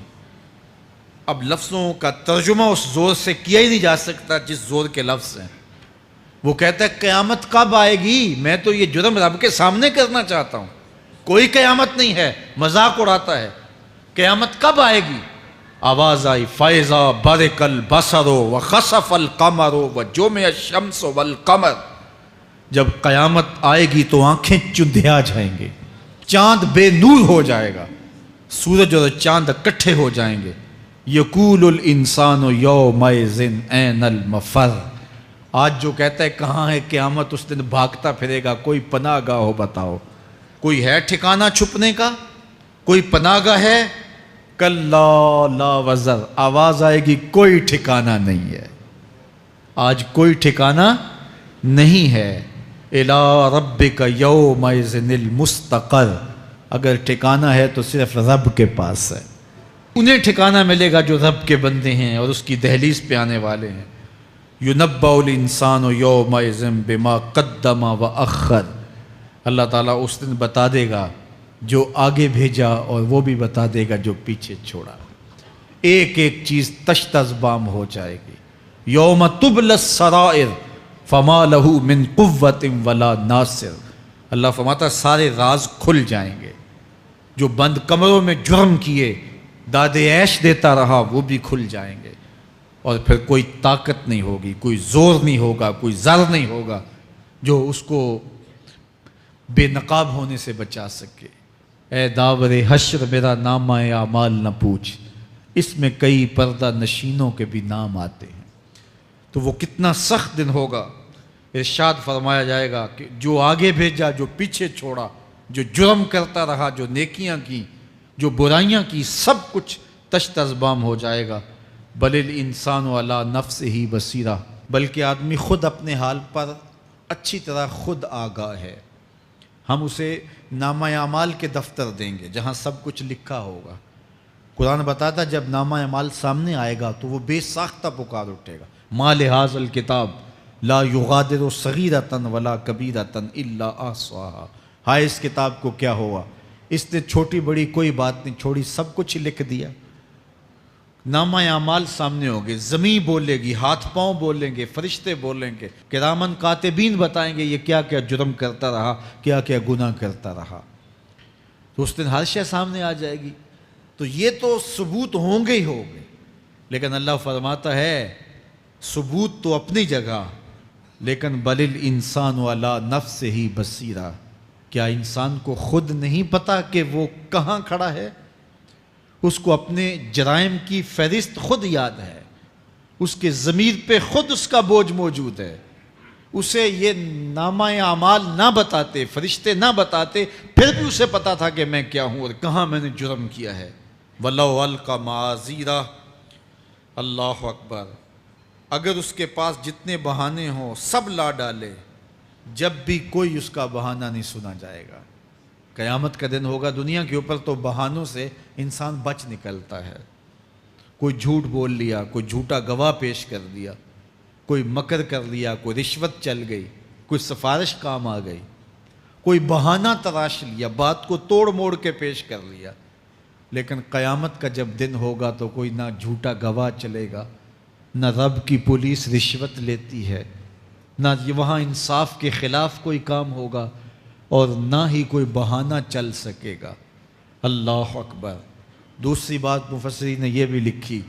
اب لفظوں کا ترجمہ اس زور سے کیا ہی نہیں جا سکتا جس زور کے لفظ ہیں۔ وہ کہتا ہے قیامت کب آئے گی؟ میں تو یہ جرم رب کے سامنے کرنا چاہتا ہوں، کوئی قیامت نہیں ہے، مذاق اڑاتا ہے۔ قیامت کب آئے گی؟ آواز آئی فَإِذَا بَرِقَ الْبَصَرُ وَخَسَفَ الْقَمَرُ وَجُمِعَ الشَّمْسُ وَالْقَمَرُ۔ جب قیامت آئے گی تو آنکھیں چندھیا جائیں گے، چاند بے نور ہو جائے گا، سورج اور چاند اکٹھے ہو جائیں گے۔ یقول الانسان یومئذ این المفر۔ آج جو کہتا ہے کہاں ہے قیامت، اس دن بھاگتا پھرے گا۔ کوئی پناہ گاہ ہو بتاؤ، کوئی ہے ٹھکانہ چھپنے کا؟ کوئی پناہ گاہ ہے؟ کلا لا وزر۔ آواز آئے گی کوئی ٹھکانہ نہیں ہے، آج کوئی ٹھکانہ نہیں ہے۔ الی ربک یومئذ المستقر۔ اگر ٹھکانہ ہے تو صرف رب کے پاس ہے، انہیں ٹھکانہ ملے گا جو رب کے بندے ہیں اور اس کی دہلیز پہ آنے والے ہیں۔ یُنَبَّأُ الْإِنسَانُ یومئذ بما قدم وأخر۔ اللہ تعالیٰ اس دن بتا دے گا جو آگے بھیجا اور وہ بھی بتا دے گا جو پیچھے چھوڑا۔ ایک ایک چیز تشت ازبام ہو جائے گی۔ یوم تبلی السرائر فما لہ من قوت ولا ناصر۔ اللہ فرماتا سارے راز کھل جائیں گے۔ جو بند کمروں میں جرم کیے، دادے عیش دیتا رہا، وہ بھی کھل جائیں گے، اور پھر کوئی طاقت نہیں ہوگی، کوئی زور نہیں ہوگا، کوئی زر نہیں ہوگا جو اس کو بے نقاب ہونے سے بچا سکے۔ اے داور حشر میرا نامہ اعمال نہ پوچھ، اس میں کئی پردہ نشینوں کے بھی نام آتے ہیں۔ تو وہ کتنا سخت دن ہوگا۔ ارشاد فرمایا جائے گا کہ جو آگے بھیجا، جو پیچھے چھوڑا، جو جرم کرتا رہا، جو نیکیاں کی، جو برائیاں کی، سب کچھ تشت ازبام ہو جائے گا۔ بل الانسان علی نفسہ بصیرہ۔ بلکہ آدمی خود اپنے حال پر اچھی طرح خود آگاہ ہے۔ ہم اسے نامہ اعمال کے دفتر دیں گے جہاں سب کچھ لکھا ہوگا۔ قرآن بتاتا جب نامہ اعمال سامنے آئے گا تو وہ بے ساختہ پکار اٹھے گا، ما لہذا الکتاب لا یغادر صغیرۃ ولا کبیرۃ الا احصاها۔ ہائے اس کتاب کو کیا ہوا، اس نے چھوٹی بڑی کوئی بات نہیں چھوڑی، سب کچھ لکھ دیا۔ نامہ اعمال سامنے ہوگے، زمین بولے گی، ہاتھ پاؤں بولیں گے، فرشتے بولیں گے، کرامن کاتبین بتائیں گے یہ کیا کیا جرم کرتا رہا، کیا کیا گناہ کرتا رہا۔ تو اس دن ہر شے سامنے آ جائے گی۔ تو یہ تو ثبوت ہوں گے ہی ہوں گے، لیکن اللہ فرماتا ہے ثبوت تو اپنی جگہ، لیکن بل الانسان علی نفسہ بصیرہ، کیا انسان کو خود نہیں پتا کہ وہ کہاں کھڑا ہے؟ اس کو اپنے جرائم کی فہرست خود یاد ہے، اس کے ضمیر پہ خود اس کا بوجھ موجود ہے۔ اسے یہ نامہ اعمال نہ بتاتے، فرشتے نہ بتاتے، پھر بھی اسے پتا تھا کہ میں کیا ہوں اور کہاں میں نے جرم کیا ہے۔ وَلَوْ أَلْقَى مَعَاذِيرَهُ، اللہ اکبر، اگر اس کے پاس جتنے بہانے ہوں سب لا ڈالے، جب بھی کوئی اس کا بہانہ نہیں سنا جائے گا۔ قیامت کا دن ہوگا، دنیا کے اوپر تو بہانوں سے انسان بچ نکلتا ہے۔ کوئی جھوٹ بول لیا، کوئی جھوٹا گواہ پیش کر دیا، کوئی مکر کر لیا، کوئی رشوت چل گئی، کوئی سفارش کام آ گئی، کوئی بہانہ تراش لیا، بات کو توڑ موڑ کے پیش کر لیا۔ لیکن قیامت کا جب دن ہوگا تو کوئی نہ جھوٹا گواہ چلے گا، نہ رب کی پولیس رشوت لیتی ہے، نہ وہاں انصاف کے خلاف کوئی کام ہوگا، اور نہ ہی کوئی بہانہ چل سکے گا۔ اللہ اکبر۔ دوسری بات مفسرین نے یہ بھی لکھی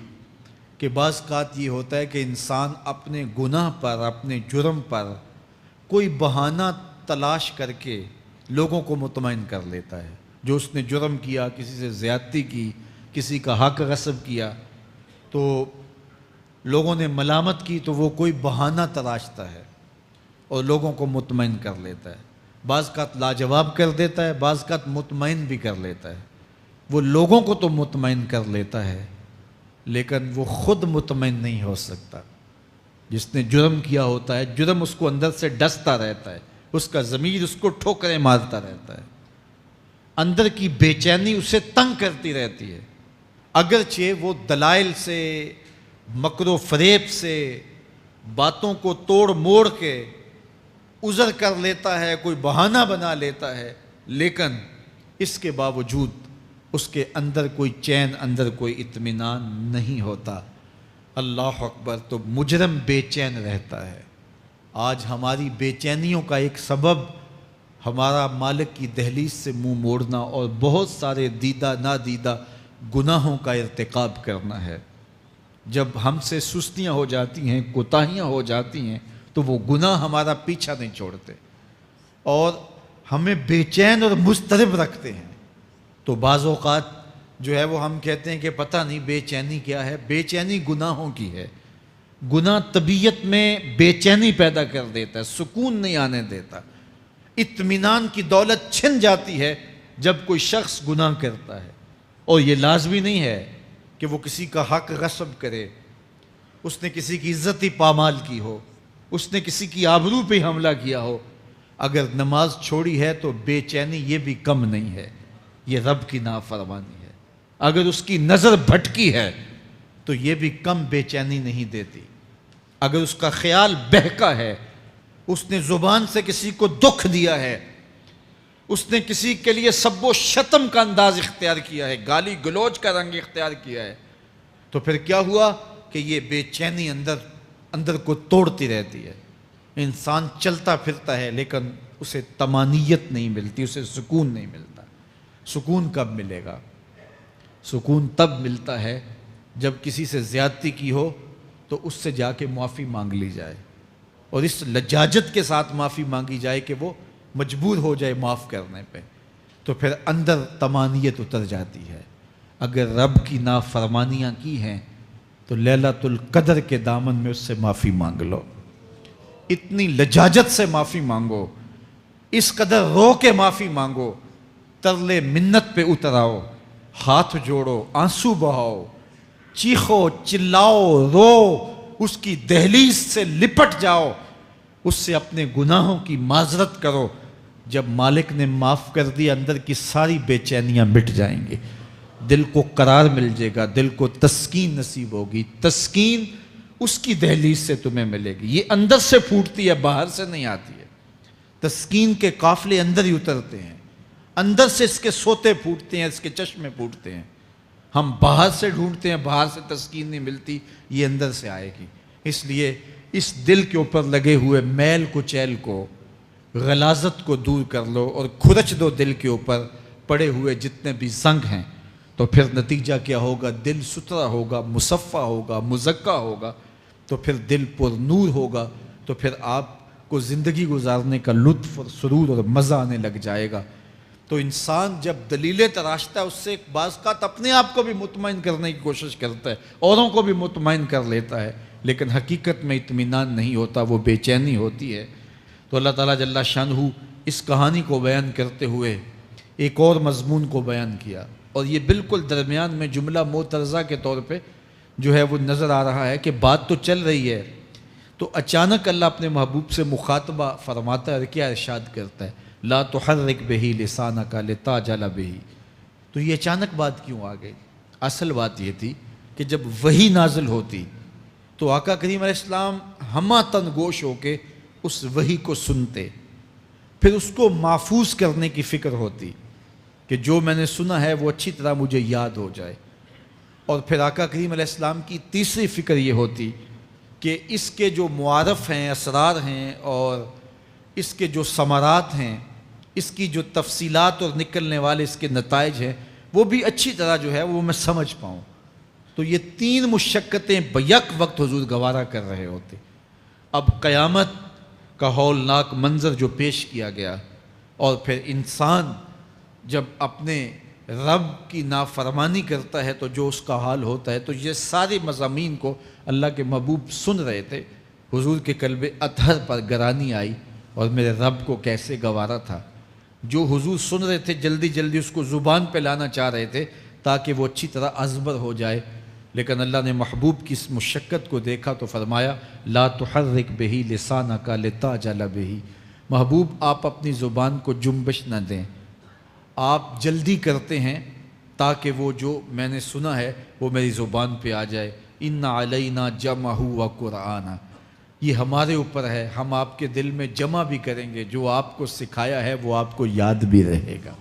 کہ بعض اوقات یہ ہوتا ہے کہ انسان اپنے گناہ پر، اپنے جرم پر کوئی بہانہ تلاش کر کے لوگوں کو مطمئن کر لیتا ہے۔ جو اس نے جرم کیا، کسی سے زیادتی کی، کسی کا حق غصب کیا، تو لوگوں نے ملامت کی تو وہ کوئی بہانہ تلاشتا ہے اور لوگوں کو مطمئن کر لیتا ہے۔ بعض کا لاجواب کر دیتا ہے، بعض کا مطمئن بھی کر لیتا ہے۔ وہ لوگوں کو تو مطمئن کر لیتا ہے لیکن وہ خود مطمئن نہیں ہو سکتا۔ جس نے جرم کیا ہوتا ہے، جرم اس کو اندر سے ڈستا رہتا ہے، اس کا ضمیر اس کو ٹھوکریں مارتا رہتا ہے، اندر کی بے چینی اسے تنگ کرتی رہتی ہے۔ اگرچہ وہ دلائل سے، مکر و فریب سے، باتوں کو توڑ موڑ کے عذر کر لیتا ہے، کوئی بہانہ بنا لیتا ہے، لیکن اس کے باوجود اس کے اندر کوئی چین، اندر کوئی اطمینان نہیں ہوتا۔ اللہ اکبر۔ تو مجرم بے چین رہتا ہے۔ آج ہماری بے چینیوں کا ایک سبب ہمارا مالک کی دہلیز سے منہ موڑنا اور بہت سارے دیدہ نادیدہ گناہوں کا ارتکاب کرنا ہے۔ جب ہم سے سستیاں ہو جاتی ہیں، کوتاہیاں ہو جاتی ہیں، تو وہ گناہ ہمارا پیچھا نہیں چھوڑتے اور ہمیں بے چین اور مضطرب رکھتے ہیں۔ تو بعض اوقات جو ہے وہ ہم کہتے ہیں کہ پتہ نہیں بے چینی کیا ہے۔ بے چینی گناہوں کی ہے۔ گناہ طبیعت میں بے چینی پیدا کر دیتا ہے، سکون نہیں آنے دیتا۔ اطمینان کی دولت چھن جاتی ہے جب کوئی شخص گناہ کرتا ہے، اور یہ لازمی نہیں ہے کہ وہ کسی کا حق غصب کرے، اس نے کسی کی عزت ہی پامال کی ہو، اس نے کسی کی آبرو پہ حملہ کیا ہو۔ اگر نماز چھوڑی ہے تو بے چینی یہ بھی کم نہیں ہے، یہ رب کی نافرمانی ہے۔ اگر اس کی نظر بھٹکی ہے تو یہ بھی کم بے چینی نہیں دیتی۔ اگر اس کا خیال بہکا ہے، اس نے زبان سے کسی کو دکھ دیا ہے، اس نے کسی کے لیے سب و شتم کا انداز اختیار کیا ہے، گالی گلوچ کا رنگ اختیار کیا ہے، تو پھر کیا ہوا کہ یہ بے چینی اندر کو توڑتی رہتی ہے۔ انسان چلتا پھرتا ہے لیکن اسے طمانینت نہیں ملتی، اسے سکون نہیں ملتا۔ سکون کب ملے گا؟ سکون تب ملتا ہے جب کسی سے زیادتی کی ہو تو اس سے جا کے معافی مانگ لی جائے، اور اس لجاجت کے ساتھ معافی مانگی جائے کہ وہ مجبور ہو جائے معاف کرنے پہ، تو پھر اندر طمانینت اتر جاتی ہے۔ اگر رب کی نافرمانیاں کی ہیں تو لیلۃ القدر کے دامن میں اس سے معافی مانگ لو، اتنی لجاجت سے معافی مانگو، اس قدر رو کے معافی مانگو، ترلے منت پہ اتر آؤ، ہاتھ جوڑو، آنسو بہاؤ، چیخو، چلاؤ، رو، اس کی دہلیز سے لپٹ جاؤ، اس سے اپنے گناہوں کی معذرت کرو. جب مالک نے معاف کر دیا اندر کی ساری بے چینیاں مٹ جائیں گی, دل کو قرار مل جائے گا, دل کو تسکین نصیب ہوگی. تسکین اس کی دہلیز سے تمہیں ملے گی. یہ اندر سے پھوٹتی ہے, باہر سے نہیں آتی ہے. تسکین کے قافلے اندر ہی اترتے ہیں, اندر سے اس کے سوتے پھوٹتے ہیں, اس کے چشمے پھوٹتے ہیں. ہم باہر سے ڈھونڈتے ہیں, باہر سے تسکین نہیں ملتی, یہ اندر سے آئے گی. اس لیے اس دل کے اوپر لگے ہوئے میل کچیل کو, غلاظت کو دور کر لو اور کھرچ دو دل کے اوپر پڑے ہوئے جتنے بھی زنگ ہیں. تو پھر نتیجہ کیا ہوگا؟ دل ستھرا ہوگا, مصفہ ہوگا, مزکا ہوگا. تو پھر دل پر نور ہوگا. تو پھر آپ کو زندگی گزارنے کا لطف اور سرور اور مزہ آنے لگ جائے گا. تو انسان جب دلیلیں تراشتا ہے اس سے ایک بعض اوقات اپنے آپ کو بھی مطمئن کرنے کی کوشش کرتا ہے, اوروں کو بھی مطمئن کر لیتا ہے, لیکن حقیقت میں اطمینان نہیں ہوتا, وہ بے چینی ہوتی ہے. تو اللہ تعالیٰ جل شانہ اس کہانی کو بیان کرتے ہوئے ایک اور مضمون کو بیان کیا, اور یہ بالکل درمیان میں جملہ معترضہ کے طور پہ جو ہے وہ نظر آ رہا ہے کہ بات تو چل رہی ہے, تو اچانک اللہ اپنے محبوب سے مخاطبہ فرماتا ہے اور کیا ارشاد کرتا ہے؟ لا تحرک بہ لسانک لتعجل بہ. تو یہ اچانک بات کیوں آ گئی؟ اصل بات یہ تھی کہ جب وحی نازل ہوتی تو آقا کریم علیہ السلام ہمہ تن گوش ہو کے اس وحی کو سنتے, پھر اس کو محفوظ کرنے کی فکر ہوتی کہ جو میں نے سنا ہے وہ اچھی طرح مجھے یاد ہو جائے. اور پھر آقا کریم علیہ السلام کی تیسری فکر یہ ہوتی کہ اس کے جو معارف ہیں, اسرار ہیں, اور اس کے جو ثمرات ہیں, اس کی جو تفصیلات اور نکلنے والے اس کے نتائج ہیں, وہ بھی اچھی طرح جو ہے وہ میں سمجھ پاؤں. تو یہ تین مشقتیں بیک وقت حضور گوارا کر رہے ہوتے. اب قیامت کا ہولناک منظر جو پیش کیا گیا, اور پھر انسان جب اپنے رب کی نافرمانی کرتا ہے تو جو اس کا حال ہوتا ہے, تو یہ سارے مضامین کو اللہ کے محبوب سن رہے تھے. حضور کے قلب اطہر پر گرانی آئی, اور میرے رب کو کیسے گوارا تھا. جو حضور سن رہے تھے جلدی جلدی اس کو زبان پہ لانا چاہ رہے تھے تاکہ وہ اچھی طرح ازبر ہو جائے, لیکن اللہ نے محبوب کی اس مشقت کو دیکھا تو فرمایا لا تحرک بہ لسانک لتعجل بہ. محبوب آپ اپنی زبان کو جنبش نہ دیں, آپ جلدی کرتے ہیں تاکہ وہ جو میں نے سنا ہے وہ میری زبان پہ آ جائے. ان علینا جمعہ و قرآن, یہ ہمارے اوپر ہے, ہم آپ کے دل میں جمع بھی کریں گے. جو آپ کو سکھایا ہے وہ آپ کو یاد بھی رہے گا,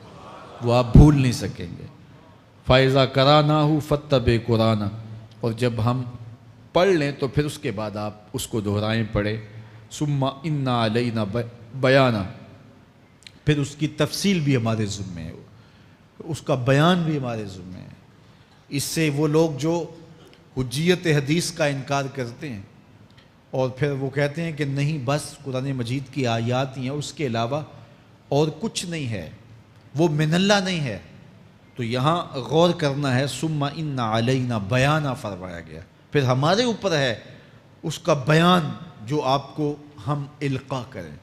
وہ آپ بھول نہیں سکیں گے. فَإِذَا قَرَأْنَاهُ فَاتَّبِعْ قُرْآنَهُ, اور جب ہم پڑھ لیں تو پھر اس کے بعد آپ اس کو دہرائیں پڑھیں. ثُمَّ إِنَّ عَلَيْنَا بَيَانًا, پھر اس کی تفصیل بھی ہمارے ذمہ ہے, اس کا بیان بھی ہمارے ذمہ ہے. اس سے وہ لوگ جو حجیت حدیث کا انکار کرتے ہیں اور پھر وہ کہتے ہیں کہ نہیں بس قرآن مجید کی آیات ہی ہیں, اس کے علاوہ اور کچھ نہیں ہے, وہ من اللہ نہیں ہے, تو یہاں غور کرنا ہے. ثم ان علینا بیانہ فرمایا گیا, پھر ہمارے اوپر ہے اس کا بیان جو آپ کو ہم القاء کریں.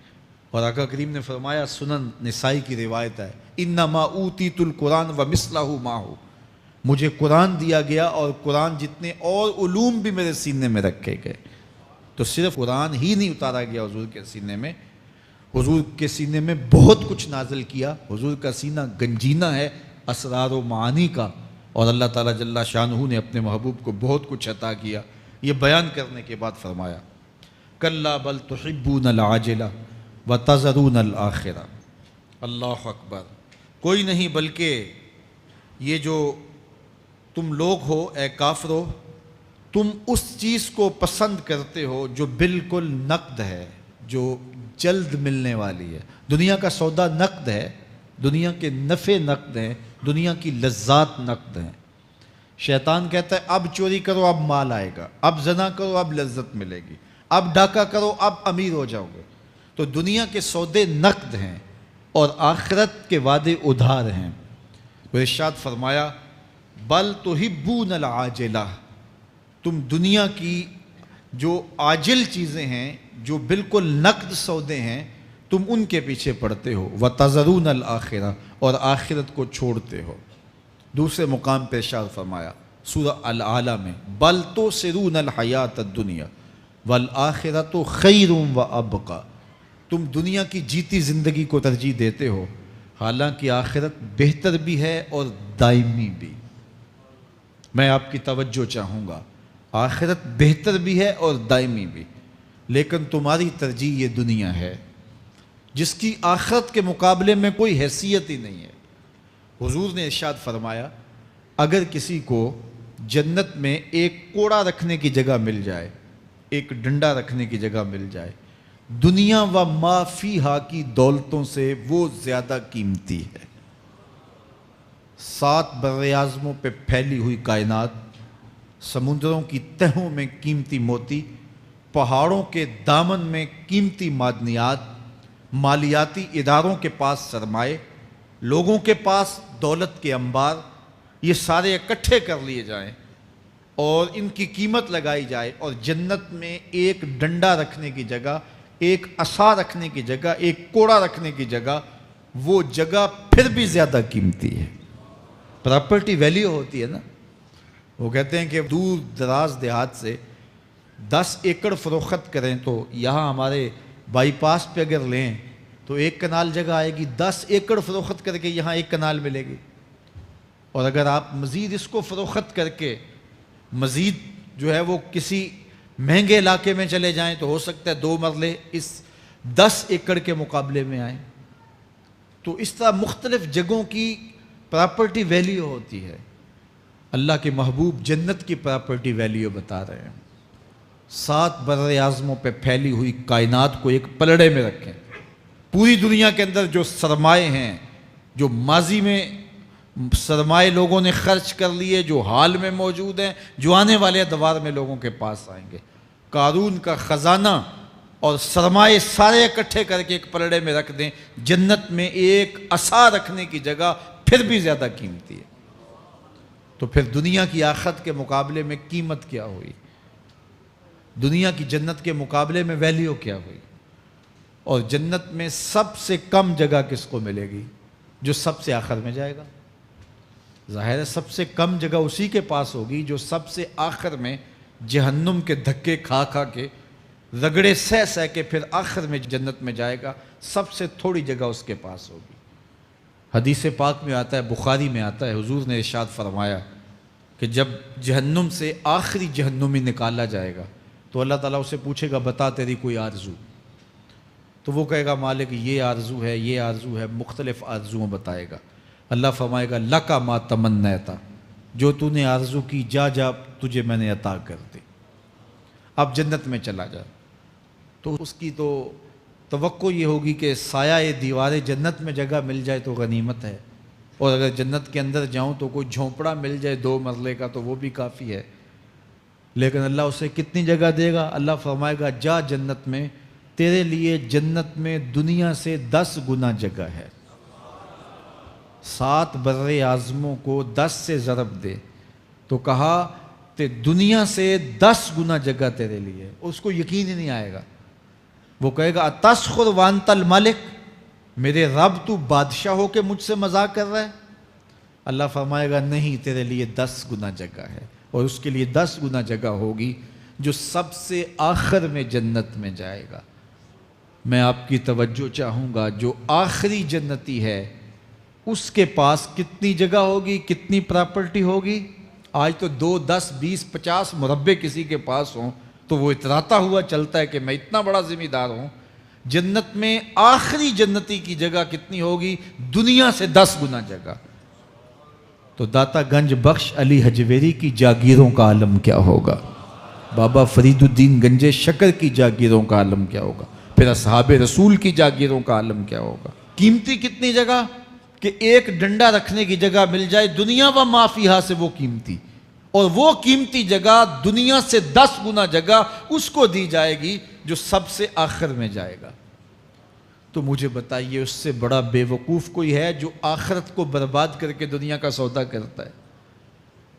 اور آقا کریم نے فرمایا, سنن نسائی کی روایت ہے, انما اوتیت القرآن ومثلہ معہ, مجھے قرآن دیا گیا اور قرآن جتنے اور علوم بھی میرے سینے میں رکھے گئے. تو صرف قرآن ہی نہیں اتارا گیا حضور کے سینے میں, حضور کے سینے میں بہت کچھ نازل کیا. حضور کا سینہ گنجینہ ہے اسرار و معانی کا, اور اللہ تعالیٰ جل شانہ نے اپنے محبوب کو بہت کچھ عطا کیا. یہ بیان کرنے کے بعد فرمایا کلا بل تحبون العاجلہ وتذرون الآخرہ. اللہ اکبر. کوئی نہیں بلکہ یہ جو تم لوگ ہو اے کافرو, تم اس چیز کو پسند کرتے ہو جو بالکل نقد ہے, جو جلد ملنے والی ہے. دنیا کا سودا نقد ہے, دنیا کے نفع نقد ہیں, دنیا کی لذات نقد ہیں. شیطان کہتا ہے اب چوری کرو اب مال آئے گا, اب زنا کرو اب لذت ملے گی, اب ڈاکہ کرو اب امیر ہو جاؤ گے. تو دنیا کے سودے نقد ہیں اور آخرت کے وعدے ادھار ہیں. تو ارشاد فرمایا بل تحبون العاجلہ, تم دنیا کی جو عاجل چیزیں ہیں, جو بالکل نقد سودے ہیں, تم ان کے پیچھے پڑتے ہو. وتذرون الآخرہ, اور آخرت کو چھوڑتے ہو. دوسرے مقام پہ ارشاد فرمایا سورہ الاعلیٰ میں بل تؤثرون الحیات الدنیا والآخرۃ خیر وابقیٰ, تم دنیا کی جیتی زندگی کو ترجیح دیتے ہو، حالانکہ آخرت بہتر بھی ہے اور دائمی بھی۔ میں آپ کی توجہ چاہوں گا، آخرت بہتر بھی ہے اور دائمی بھی، لیکن تمہاری ترجیح یہ دنیا ہے جس کی آخرت کے مقابلے میں کوئی حیثیت ہی نہیں ہے۔ حضور نے ارشاد فرمایا، اگر کسی کو جنت میں ایک کوڑا رکھنے کی جگہ مل جائے، ایک ڈنڈا رکھنے کی جگہ مل جائے، دنیا و ما فیہا کی دولتوں سے وہ زیادہ قیمتی ہے۔ 7 براعظموں پہ پھیلی ہوئی کائنات، سمندروں کی تہوں میں قیمتی موتی، پہاڑوں کے دامن میں قیمتی معدنیات، مالیاتی اداروں کے پاس سرمائے، لوگوں کے پاس دولت کے انبار، یہ سارے اکٹھے کر لیے جائیں اور ان کی قیمت لگائی جائے، اور جنت میں ایک ڈنڈا رکھنے کی جگہ، ایک عصا رکھنے کی جگہ، ایک کوڑا رکھنے کی جگہ، وہ جگہ پھر بھی زیادہ قیمتی ہے۔ پراپرٹی ویلیو ہوتی ہے نا، وہ کہتے ہیں کہ دور دراز دیہات سے 10 ایکڑ فروخت کریں تو یہاں ہمارے بائی پاس پہ اگر لیں تو 1 کنال جگہ آئے گی، 10 ایکڑ فروخت کر کے یہاں 1 کنال ملے گی۔ اور اگر آپ مزید اس کو فروخت کر کے مزید جو ہے وہ کسی مہنگے علاقے میں چلے جائیں تو ہو سکتا ہے 2 مرلے اس 10 ایکڑ کے مقابلے میں آئیں۔ تو اس طرح مختلف جگہوں کی پراپرٹی ویلیو ہوتی ہے۔ اللہ کے محبوب جنت کی پراپرٹی ویلیو بتا رہے ہیں۔ 7 براعظموں پہ پھیلی ہوئی کائنات کو ایک پلڑے میں رکھیں، پوری دنیا کے اندر جو سرمائے ہیں، جو ماضی میں سرمائے لوگوں نے خرچ کر لیے، جو حال میں موجود ہیں، جو آنے والے ادوار میں لوگوں کے پاس آئیں گے، قارون کا خزانہ اور سرمائے سارے اکٹھے کر کے ایک پلڑے میں رکھ دیں، جنت میں ایک عصا رکھنے کی جگہ پھر بھی زیادہ قیمتی ہے۔ تو پھر دنیا کی آخرت کے مقابلے میں قیمت کیا ہوئی؟ دنیا کی جنت کے مقابلے میں ویلیو کیا ہوئی؟ اور جنت میں سب سے کم جگہ کس کو ملے گی؟ جو سب سے آخر میں جائے گا۔ ظاہر ہے سب سے کم جگہ اسی کے پاس ہوگی جو سب سے آخر میں جہنم کے دھکے کھا کھا کے، رگڑے سہ سہ کے پھر آخر میں جنت میں جائے گا۔ سب سے تھوڑی جگہ اس کے پاس ہوگی۔ حدیث پاک میں آتا ہے، بخاری میں آتا ہے، حضور نے ارشاد فرمایا کہ جب جہنم سے آخری جہنمی نکالا جائے گا تو اللہ تعالیٰ اسے پوچھے گا، بتا تیری کوئی آرزو؟ تو وہ کہے گا، مالک یہ آرزو ہے، یہ آرزو ہے، مختلف آرزوؤں بتائے گا۔ اللہ فرمائے گا، لکا ما تمنیتا، جو تو نے آرزو کی جا جا تجھے میں نے عطا کر دی، اب جنت میں چلا جا۔ تو اس کی تو توقع یہ ہوگی کہ سایہ دیوار جنت میں جگہ مل جائے تو غنیمت ہے، اور اگر جنت کے اندر جاؤں تو کوئی جھونپڑا مل جائے 2 مرلے کا تو وہ بھی کافی ہے۔ لیکن اللہ اسے کتنی جگہ دے گا؟ اللہ فرمائے گا، جا جنت میں، تیرے لیے جنت میں دنیا سے 10 گنا جگہ ہے۔ 7 براعظموں کو 10 سے ضرب دے تو کہا کہ دنیا سے 10 گنا جگہ تیرے لیے۔ اس کو یقین ہی نہیں آئے گا، وہ کہے گا، اتسخر وانت الملک، میرے رب تو بادشاہ ہو کے مجھ سے مذاق کر رہا ہے؟ اللہ فرمائے گا، نہیں، تیرے لیے 10 گنا جگہ ہے، اور اس کے لیے 10 گنا جگہ ہوگی جو سب سے آخر میں جنت میں جائے گا۔ میں آپ کی توجہ چاہوں گا، جو آخری جنتی ہے اس کے پاس کتنی جگہ ہوگی، کتنی پراپرٹی ہوگی؟ آج تو 2، 10، 20، 50 مربع کسی کے پاس ہوں تو وہ اتراتا ہوا چلتا ہے کہ میں اتنا بڑا ذمہ دار ہوں۔ جنت میں آخری جنتی کی جگہ کتنی ہوگی؟ دنیا سے 10 گنا جگہ۔ تو داتا گنج بخش علی حجویری کی جاگیروں کا عالم کیا ہوگا؟ بابا فرید الدین گنج شکر کی جاگیروں کا عالم کیا ہوگا؟ پھر اصحاب رسول کی جاگیروں کا عالم کیا ہوگا؟ قیمتی کتنی جگہ کہ ایک ڈنڈا رکھنے کی جگہ مل جائے، دنیا و ما فیہا سے وہ قیمتی، اور وہ قیمتی جگہ دنیا سے 10 گنا جگہ اس کو دی جائے گی جو سب سے آخر میں جائے گا۔ تو مجھے بتائیے، اس سے بڑا بے وقوف کوئی ہے جو آخرت کو برباد کر کے دنیا کا سودا کرتا ہے؟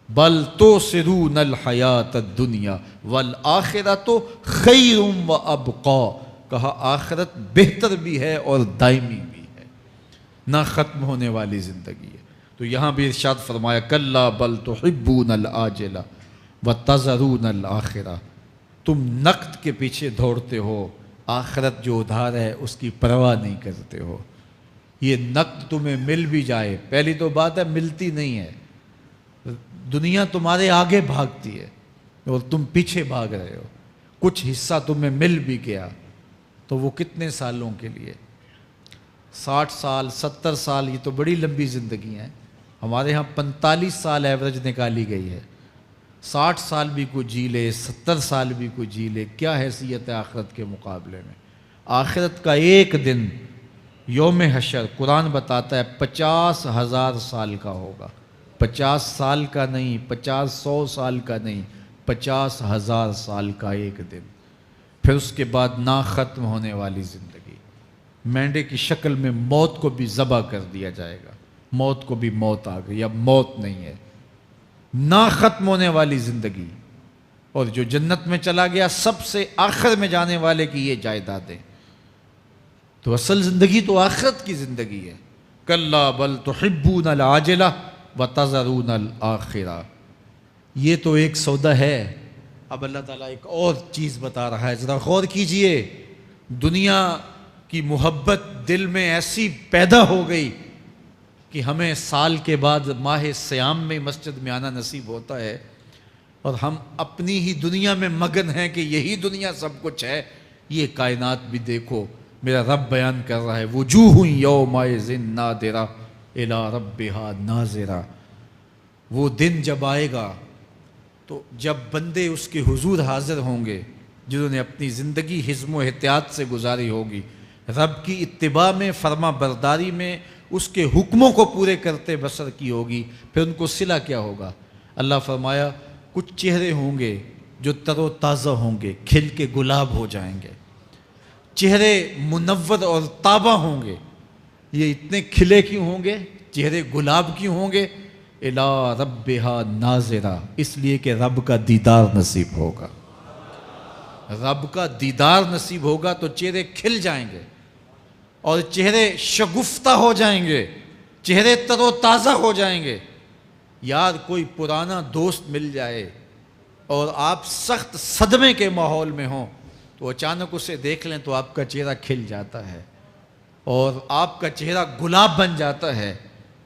بل تؤثرون الحیات الدنیا والآخرۃ خیر وابقی، کہا آخرت بہتر بھی ہے اور دائمی بھی ہے، نہ ختم ہونے والی زندگی ہے۔ تو یہاں بھی ارشاد فرمایا، کلا بل تحبون العاجلہ وتذرون الآخرہ، تم نقد کے پیچھے دوڑتے ہو، آخرت جو ادھار ہے اس کی پرواہ نہیں کرتے ہو۔ یہ نقد تمہیں مل بھی جائے، پہلی تو بات ہے ملتی نہیں ہے، دنیا تمہارے آگے بھاگتی ہے اور تم پیچھے بھاگ رہے ہو۔ کچھ حصہ تمہیں مل بھی گیا تو وہ کتنے سالوں کے لیے؟ 60 سال 70 سال، یہ تو بڑی لمبی زندگی ہیں۔ ہمارے ہاں 45 سال ایوریج نکالی گئی ہے۔ 60 سال بھی کوئی جی لے، 70 سال بھی کوئی جی لے، کیا حیثیت ہے آخرت کے مقابلے میں؟ آخرت کا ایک دن یوم حشر قرآن بتاتا ہے 50,000 سال کا ہوگا۔ 50 سال کا نہیں، 100 سال کا نہیں، 50,000 سال کا ایک دن۔ پھر اس کے بعد نا ختم ہونے والی زندگی، مینڈے کی شکل میں موت کو بھی ذبح کر دیا جائے گا۔ موت کو بھی موت آ گئی، اب موت نہیں ہے، نا ختم ہونے والی زندگی۔ اور جو جنت میں چلا گیا سب سے آخر میں جانے والے کی یہ جائیدادیں۔ تو اصل زندگی تو آخرت کی زندگی ہے۔ کلا بل تحبون العاجلہ وتذرون الآخرہ، یہ تو ایک سودا ہے۔ اب اللہ تعالیٰ ایک اور چیز بتا رہا ہے، ذرا غور کیجئے۔ دنیا کی محبت دل میں ایسی پیدا ہو گئی کہ ہمیں سال کے بعد ماہ سیام میں مسجد میں آنا نصیب ہوتا ہے، اور ہم اپنی ہی دنیا میں مگن ہیں کہ یہی دنیا سب کچھ ہے۔ یہ کائنات بھی دیکھو، میرا رب بیان کر رہا ہے، وجوہ یومئذ ناظرہ الی ربہا ناظرہ۔ وہ دن جب آئے گا تو جب بندے اس کے حضور حاضر ہوں گے، جنہوں نے اپنی زندگی حزم و احتیاط سے گزاری ہوگی، رب کی اتباع میں، فرما برداری میں، اس کے حکموں کو پورے کرتے بسر کی ہوگی، پھر ان کو صلہ کیا ہوگا؟ اللہ فرمایا کچھ چہرے ہوں گے جو تر و تازہ ہوں گے، کھل کے گلاب ہو جائیں گے، چہرے منور اور تابہ ہوں گے۔ یہ اتنے کھلے کیوں ہوں گے؟ چہرے گلاب کیوں ہوں گے؟ الی ربہا ناظرہ، اس لیے کہ رب کا دیدار نصیب ہوگا۔ رب کا دیدار نصیب ہوگا تو چہرے کھل جائیں گے اور چہرے شگفتہ ہو جائیں گے، چہرے تر و تازہ ہو جائیں گے۔ یار کوئی پرانا دوست مل جائے اور آپ سخت صدمے کے ماحول میں ہوں تو اچانک اسے دیکھ لیں تو آپ کا چہرہ کھل جاتا ہے اور آپ کا چہرہ گلاب بن جاتا ہے،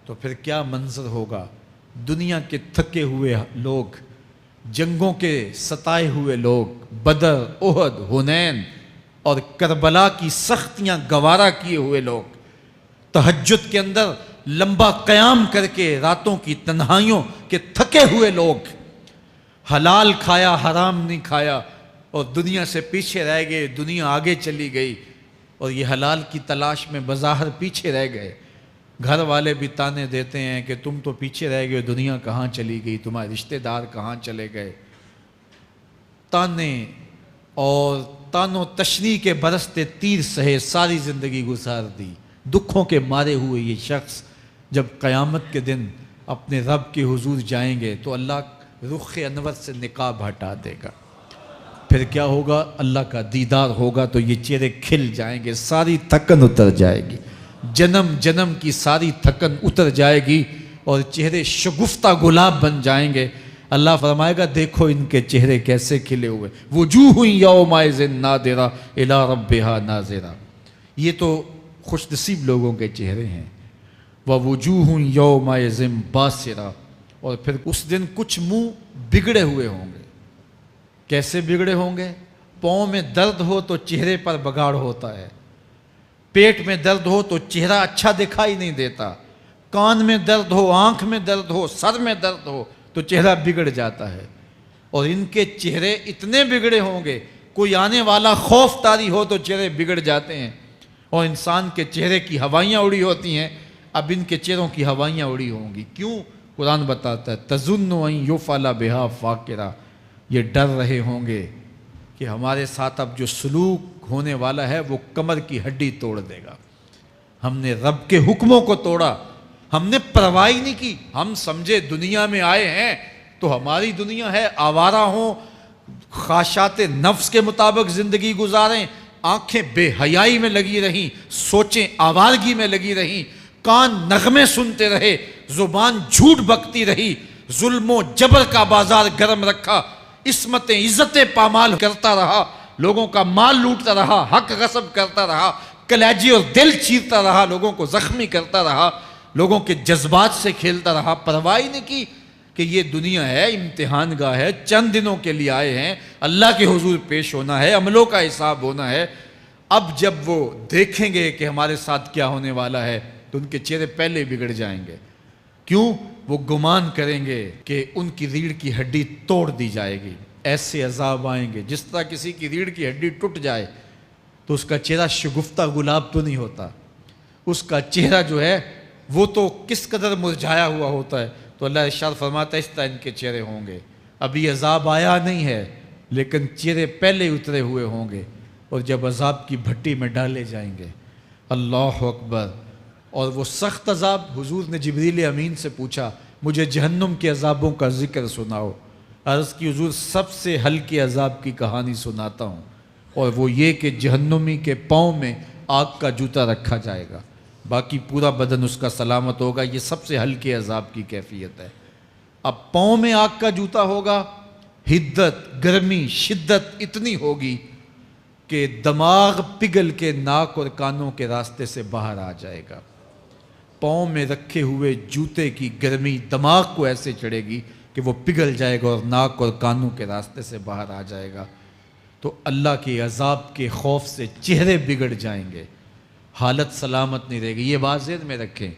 تو پھر کیا منظر ہوگا؟ دنیا کے تھکے ہوئے لوگ، جنگوں کے ستائے ہوئے لوگ، بدر، احد، حنین اور کربلا کی سختیاں گوارا کیے ہوئے لوگ، تہجد کے اندر لمبا قیام کر کے راتوں کی تنہائیوں کے تھکے ہوئے لوگ، حلال کھایا حرام نہیں کھایا اور دنیا سے پیچھے رہ گئے، دنیا آگے چلی گئی اور یہ حلال کی تلاش میں بظاہر پیچھے رہ گئے۔ گھر والے بھی تانے دیتے ہیں کہ تم تو پیچھے رہ گئے، دنیا کہاں چلی گئی، تمہارے رشتہ دار کہاں چلے گئے۔ تانے اور تانوں تشنیع کے برستے تیر سہے ساری زندگی گزار دی۔ دکھوں کے مارے ہوئے یہ شخص جب قیامت کے دن اپنے رب کے حضور جائیں گے تو اللہ رخ انور سے نقاب ہٹا دے گا۔ پھر کیا ہوگا؟ اللہ کا دیدار ہوگا تو یہ چہرے کھل جائیں گے، ساری تھکن اتر جائے گی، جنم جنم کی ساری تھکن اتر جائے گی اور چہرے شگفتہ گلاب بن جائیں گے۔ اللہ فرمائے گا دیکھو ان کے چہرے کیسے کھلے ہوئے، وجوہ یومئذ ناظرہ الی ربہا ناظرہ۔ یہ تو خوش نصیب لوگوں کے چہرے ہیں۔ ووجوہ یومئذ باسرہ، اور پھر اس دن کچھ منہ بگڑے ہوئے ہوں گے۔ کیسے بگڑے ہوں گے؟ پاؤں میں درد ہو تو چہرے پر بگاڑ ہوتا ہے، پیٹ میں درد ہو تو چہرہ اچھا دکھائی نہیں دیتا، کان میں درد ہو، آنکھ میں درد ہو، سر میں درد ہو تو چہرہ بگڑ جاتا ہے۔ اور ان کے چہرے اتنے بگڑے ہوں گے، کوئی آنے والا خوف طاری ہو تو چہرے بگڑ جاتے ہیں۔ اور انسان کے چہرے کی ہوائیاں اڑی ہوتی ہیں، اب ان کے چہروں کی ہوائیاں اڑی ہوں گی۔ کیوں؟ قرآن بتاتا ہے تظن ان یفعل بہا فاقرہ، یہ ڈر رہے ہوں گے کہ ہمارے ساتھ اب جو سلوک ہونے والا ہے وہ کمر کی ہڈی توڑ دے گا۔ ہم نے رب کے حکموں کو توڑا، ہم نے پرواہ نہیں کی، ہم سمجھے دنیا میں آئے ہیں تو ہماری دنیا ہے، آوارہ ہوں، خواہشات نفس کے مطابق زندگی گزاریں، آنکھیں بے حیائی میں لگی رہیں، سوچیں آوارگی میں لگی رہیں، کان نغمے سنتے رہے، زبان جھوٹ بکتی رہی، ظلم و جبر کا بازار گرم رکھا، عصمت عزت پامال کرتا رہا، لوگوں کا مال لوٹتا رہا، حق غصب کرتا رہا، کلیجے اور دل چیرتا رہا، لوگوں کو زخمی کرتا رہا، لوگوں کے جذبات سے کھیلتا رہا، پرواہ نہیں کی کہ یہ دنیا ہے، امتحان گاہ ہے، چند دنوں کے لیے آئے ہیں، اللہ کے حضور پیش ہونا ہے، عملوں کا حساب ہونا ہے۔ اب جب وہ دیکھیں گے کہ ہمارے ساتھ کیا ہونے والا ہے تو ان کے چہرے پہلے بگڑ جائیں گے۔ کیوں؟ وہ گمان کریں گے کہ ان کی ریڑھ کی ہڈی توڑ دی جائے گی۔ ایسے عذاب آئیں گے جس طرح کسی کی ریڑھ کی ہڈی ٹوٹ جائے تو اس کا چہرہ شگفتہ گلاب تو نہیں ہوتا، اس کا چہرہ جو ہے وہ تو کس قدر مرجھایا ہوا ہوتا ہے۔ تو اللہ ارشاد فرماتا ہے اس طرح ان کے چہرے ہوں گے۔ ابھی عذاب آیا نہیں ہے لیکن چہرے پہلے اترے ہوئے ہوں گے، اور جب عذاب کی بھٹی میں ڈالے جائیں گے، اللہ اکبر، اور وہ سخت عذاب، حضور نے جبریل امین سے پوچھا مجھے جہنم کے عذابوں کا ذکر سناؤ۔ عرض کی حضور سب سے ہلکے عذاب کی کہانی سناتا ہوں، اور وہ یہ کہ جہنمی کے پاؤں میں آگ کا جوتا رکھا جائے گا، باقی پورا بدن اس کا سلامت ہوگا۔ یہ سب سے ہلکے عذاب کی کیفیت ہے۔ اب پاؤں میں آگ کا جوتا ہوگا، حدت، گرمی، شدت اتنی ہوگی کہ دماغ پگھل کے ناک اور کانوں کے راستے سے باہر آ جائے گا۔ پاؤں میں رکھے ہوئے جوتے کی گرمی دماغ کو ایسے چڑھے گی کہ وہ پگھل جائے گا اور ناک اور کانوں کے راستے سے باہر آ جائے گا۔ تو اللہ کے عذاب کے خوف سے چہرے بگڑ جائیں گے، حالت سلامت نہیں رہے گی۔ یہ بات ذہن میں رکھیں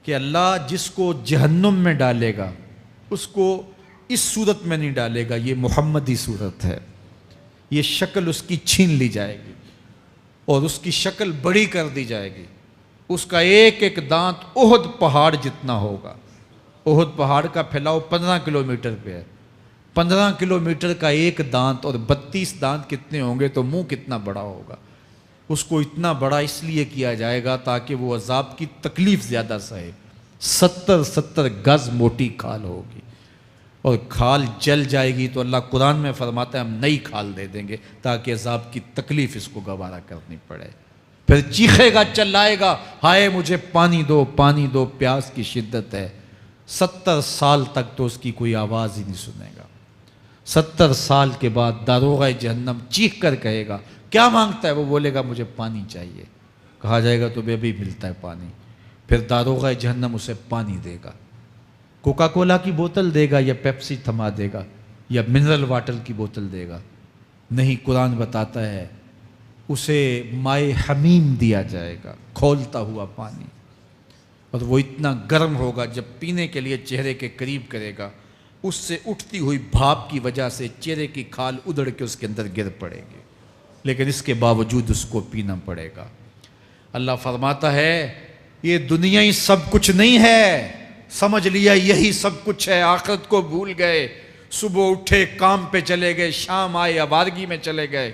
کہ اللہ جس کو جہنم میں ڈالے گا اس کو اس صورت میں نہیں ڈالے گا، یہ محمدی صورت ہے، یہ شکل اس کی چھین لی جائے گی اور اس کی شکل بڑی کر دی جائے گی۔ اس کا ایک ایک دانت احد پہاڑ جتنا ہوگا۔ احد پہاڑ کا پھیلاؤ 15 کلومیٹر پہ ہے، 15 کلومیٹر کا ایک دانت، اور 32 دانت کتنے ہوں گے تو منہ کتنا بڑا ہوگا۔ اس کو اتنا بڑا اس لیے کیا جائے گا تاکہ وہ عذاب کی تکلیف زیادہ سہے۔ 70 گز موٹی کھال ہوگی، اور کھال جل جائے گی تو اللہ قرآن میں فرماتا ہے ہم نئی کھال دے دیں گے تاکہ عذاب کی تکلیف اس کو گوارا کرنی پڑے۔ پھر چیخے گا، چلائے گا، ہائے مجھے پانی دو، پانی دو، پیاس کی شدت ہے۔ 70 سال تک تو اس کی کوئی آواز ہی نہیں سنے گا۔ 70 سال کے بعد داروغہ جہنم چیخ کر کہے گا کیا مانگتا ہے؟ وہ بولے گا مجھے پانی چاہیے۔ کہا جائے گا تو بے بھی ملتا ہے پانی۔ پھر داروغہ جہنم اسے پانی دے گا، کوکا کولا کی بوتل دے گا یا پیپسی تھما دے گا یا منرل واٹر کی بوتل دے گا؟ نہیں، قرآن بتاتا ہے اسے مائے حمیم دیا جائے گا، کھولتا ہوا پانی، اور وہ اتنا گرم ہوگا جب پینے کے لیے چہرے کے قریب کرے گا اس سے اٹھتی ہوئی بھاپ کی وجہ سے چہرے کی کھال ادڑ کے اس کے اندر گر پڑے گی، لیکن اس کے باوجود اس کو پینا پڑے گا۔ اللہ فرماتا ہے یہ دنیا ہی سب کچھ نہیں ہے، سمجھ لیا یہی سب کچھ ہے، آخرت کو بھول گئے، صبح اٹھے کام پہ چلے گئے، شام آئے آوارگی میں چلے گئے،